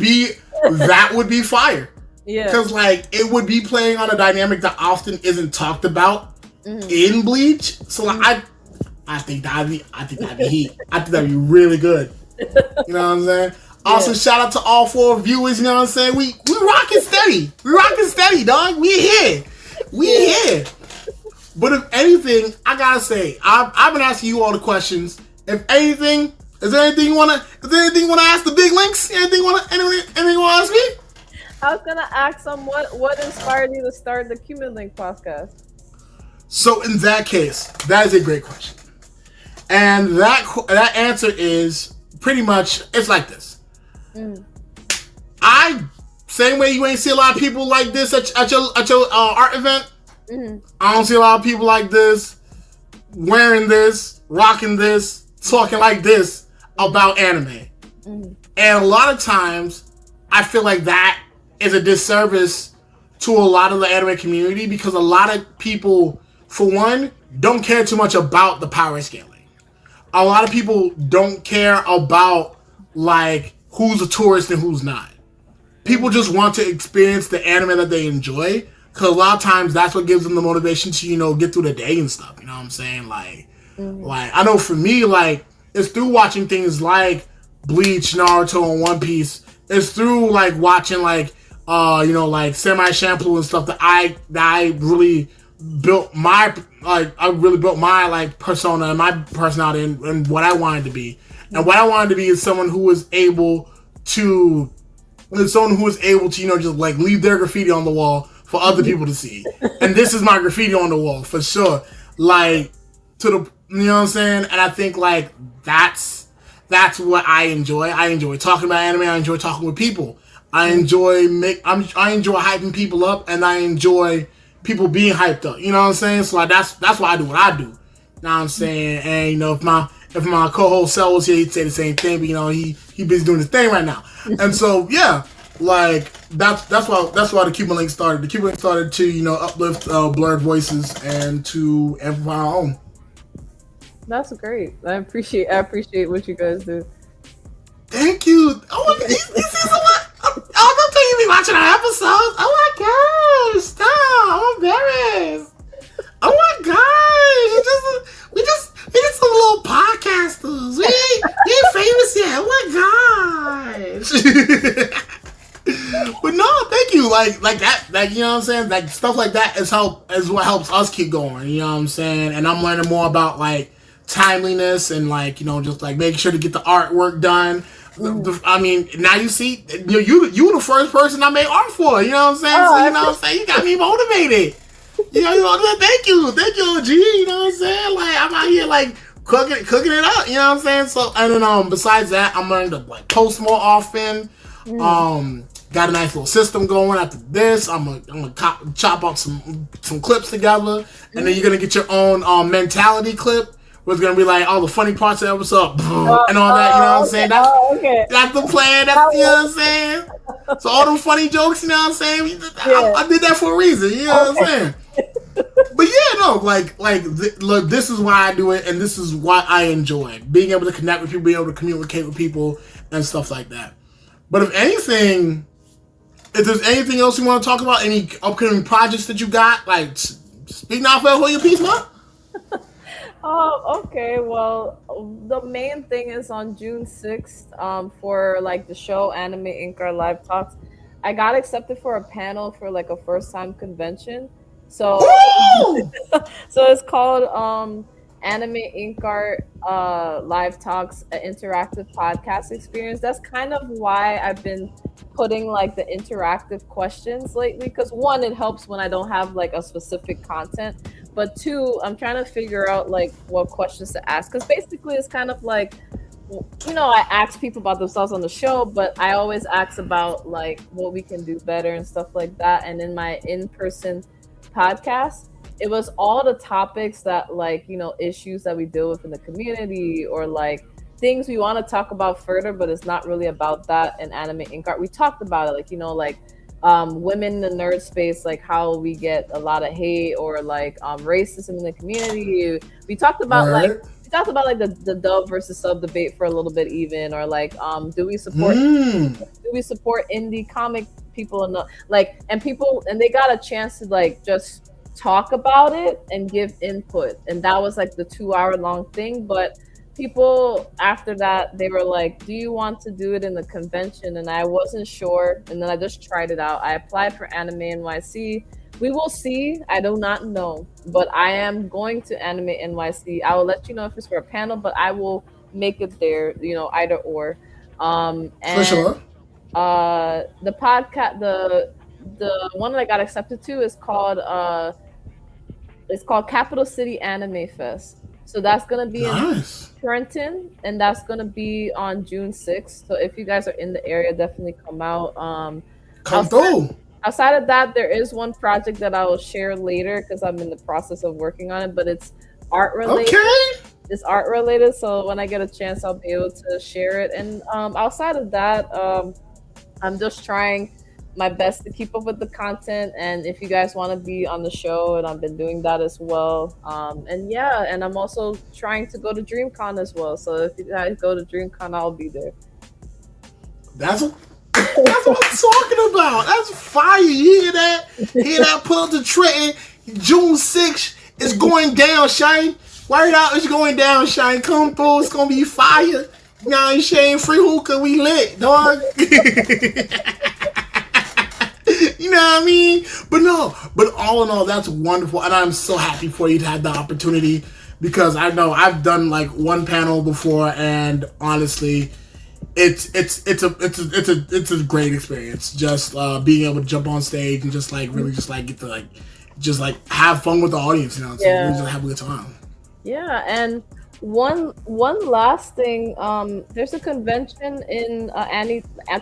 be fire. Yeah, because like it would be playing on a dynamic that often isn't talked about in Bleach. So like, I think that'd be heat. I think that'd be really good. You know what I'm saying? Also, shout out to all 4 viewers. You know what I'm saying? We rocking steady. We rocking steady, dog. We here. Here. But if anything, I gotta say, I've been asking you all the questions. If anything, is there anything you wanna ask the big links? Anything you wanna ask me? I was gonna ask them what inspired you to start the Cuban Linx podcast. So in that case, that is a great question, and that answer is pretty much it's like this. Same way you ain't see a lot of people like this at your art event. I don't see a lot of people like this, wearing this, rocking this, talking like this about anime. And a lot of times, I feel like that is a disservice to a lot of the anime community, because a lot of people, for one, don't care too much about the power scaling. A lot of people don't care about like who's a tourist and who's not. People just want to experience the anime that they enjoy. Because a lot of times that's what gives them the motivation to, you know, get through the day and stuff. You know what I'm saying? Like, like I know for me, like, it's through watching things like Bleach, Naruto, and One Piece. It's through, like, watching, like, you know, like, Samurai Champloo and stuff that I really built my, like, persona and my personality and what I wanted to be. And what I wanted to be is someone who was able to, you know, just, like, leave their graffiti on the wall for other people to see. And this is my graffiti on the wall for sure. Like, to the, you know what I'm saying? And I think like that's what I enjoy. I enjoy talking about anime. I enjoy talking with people. I enjoy hyping people up, and I enjoy people being hyped up. You know what I'm saying? So like that's why I do what I do. You know what I'm saying? And you know, if my co-host Cell was here, he'd say the same thing. But you know, he busy doing his thing right now. And so yeah, like that's why the Cuban Linx started. The Cuban Linx started to, you know, uplift blurred voices and to amplify our own. That's great. I appreciate what you guys do. Thank you. Oh, this is what. Oh, don't think you be watching our episodes. Oh my gosh, stop! I'm embarrassed. Oh my gosh, we just some little podcasters. We ain't famous yet. Oh my gosh. But no, thank you. Like that, you know what I'm saying? Like stuff like that is what helps us keep going. You know what I'm saying? And I'm learning more about like timeliness and like, you know, just like making sure to get the artwork done. I mean, now you see, you the first person I made art for. You know what I'm saying? So you know what I'm saying? You got me motivated. You know, thank you, OG. You know what I'm saying? Like I'm out here like cooking it up. You know what I'm saying? So and then besides that, I'm learning to like post more often. Got a nice little system going. After this, I'm gonna chop up some clips together, and then you're gonna get your own mentality clip. Where it's gonna be like all the funny parts of the episode and all that. You know what I'm saying? That's the plan. That's, you know what I'm saying? So all them funny jokes. You know what I'm saying? I did that for a reason. You know what I'm saying? But yeah, no, look, this is why I do it, and this is why I enjoy it. Being able to connect with people, being able to communicate with people, and stuff like that. But if there's anything else you want to talk about, any upcoming projects that you got, like, speak now for hold your peace, man. Okay. Well, the main thing is on June 6th, for like the show AnimeInkArt Live Talks. I got accepted for a panel for like a first time convention. So so it's called AnimeInkArt Live Talks, an interactive podcast experience. That's kind of why I've been putting like the interactive questions lately, because one, it helps when I don't have like a specific content, but two, I'm trying to figure out like what questions to ask, because basically it's kind of like, you know, I ask people about themselves on the show, but I always ask about like what we can do better and stuff like that. And in my in-person podcast, it was all the topics that, like, you know, issues that we deal with in the community, or like things we want to talk about further, but it's not really about that in AnimeInkArt. We talked about it, like, you know, like women in the nerd space, like how we get a lot of hate, or like racism in the community. We talked about like the dub versus sub debate for a little bit even, or like do we support indie comic people, and people, and they got a chance to like just talk about it and give input, and that was like the 2-hour long thing. But people after that, they were like, do you want to do it in the convention? And I wasn't sure, and then I just tried it out. I applied for Anime NYC. We will see. I do not know, but I am going to Anime NYC. I will let you know if it's for a panel, but I will make it there, you know, either or. And for sure. The podcast, the one that I got accepted to is called Capital City Anime Fest. So that's gonna be in Trenton, and that's gonna be on June 6th. So if you guys are in the area, definitely come out. Come through. Outside of that, there is one project that I will share later because I'm in the process of working on it, but it's art related. Okay. It's art related, so when I get a chance, I'll be able to share it. And outside of that, I'm just trying my best to keep up with the content. And if you guys want to be on the show, and I've been doing that as well. And I'm also trying to go to DreamCon as well. So if you guys go to DreamCon, I'll be there. That's what I'm talking about. That's fire. You hear that? Pull up to Trenton, June 6th. It's going down, Shane. Word out, it's going down, Shane. Come through. It's gonna be fire. Nah, Shane, free hookah, we lit, dog. You know what I mean? But all in all, that's wonderful, and I'm so happy for you to have the opportunity, because I know I've done like one panel before, and honestly, it's a great experience. Just being able to jump on stage and just like really just like get to like just like have fun with the audience, you know, so really just have a good time. Yeah, and one last thing. There's a convention in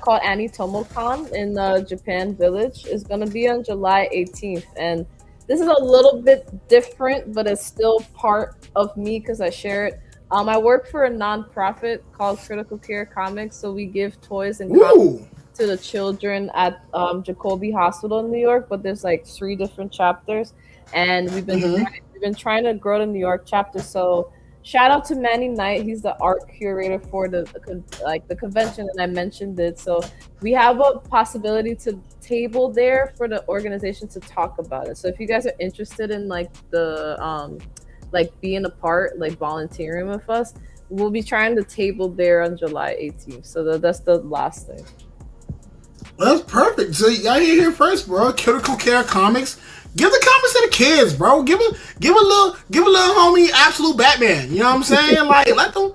called Anitomocon in Japan Village. It's gonna be on July 18th, and this is a little bit different, but it's still part of me because I share it. I work for a nonprofit called Critical Care Comics, so we give toys and comics Ooh. to the children at Jacobi Hospital in New York. But there's like 3 different chapters, and Mm-hmm. we've been trying to grow the New York chapter. So shout out to Manny Knight. He's the art curator for the convention, and I mentioned it. So we have a possibility to table there for the organization to talk about it. So if you guys are interested in like the like being a part, like volunteering with us, we'll be trying to table there on July 18th. So that's the last thing. Well, that's perfect. So y'all here first, bro. Critical Care Comics. Give the comics to the kids, bro. Give a little homie absolute Batman. You know what I'm saying? Like let them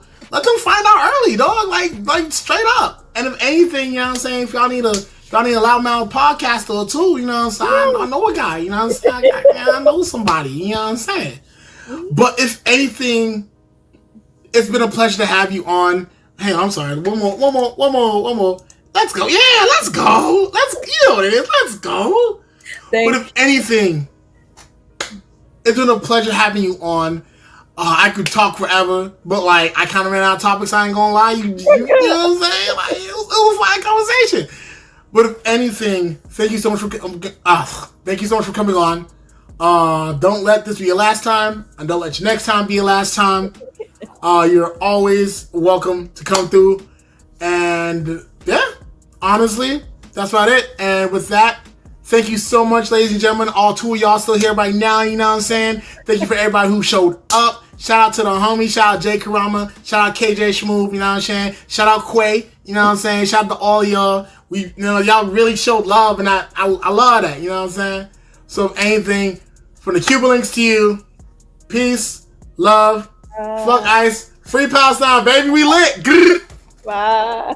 find out early, dog. Like straight up. And if anything, you know what I'm saying, if y'all need a loudmouth podcaster or two, you know what I'm saying? I know a guy, you know what I'm saying? I know somebody, you know what I'm saying? But if anything, it's been a pleasure to have you on. Hey, I'm sorry. One more. Let's go. Yeah, let's go. You know what it is. Let's go. But Thank if anything, it's been a pleasure having you on. I could talk forever, but like I kind of ran out of topics. I ain't gonna lie. You know what I'm saying? Like it was a fine conversation. But if anything, thank you so much for coming on. Don't let this be your last time, and don't let your next time be your last time. You're always welcome to come through. And yeah, honestly, that's about it. And with that, thank you so much, ladies and gentlemen. All 2 of y'all still here right now, you know what I'm saying? Thank you for everybody who showed up. Shout out to the homie. Shout out Jay Karama. Shout out KJ Shmoove, you know what I'm saying? Shout out Quay, you know what I'm saying? Shout out to all y'all. Y'all really showed love, and I love that, you know what I'm saying? So if anything, from the Cuban Linx to you, peace, love, fuck ice, free Palestine, baby, we lit. Bye.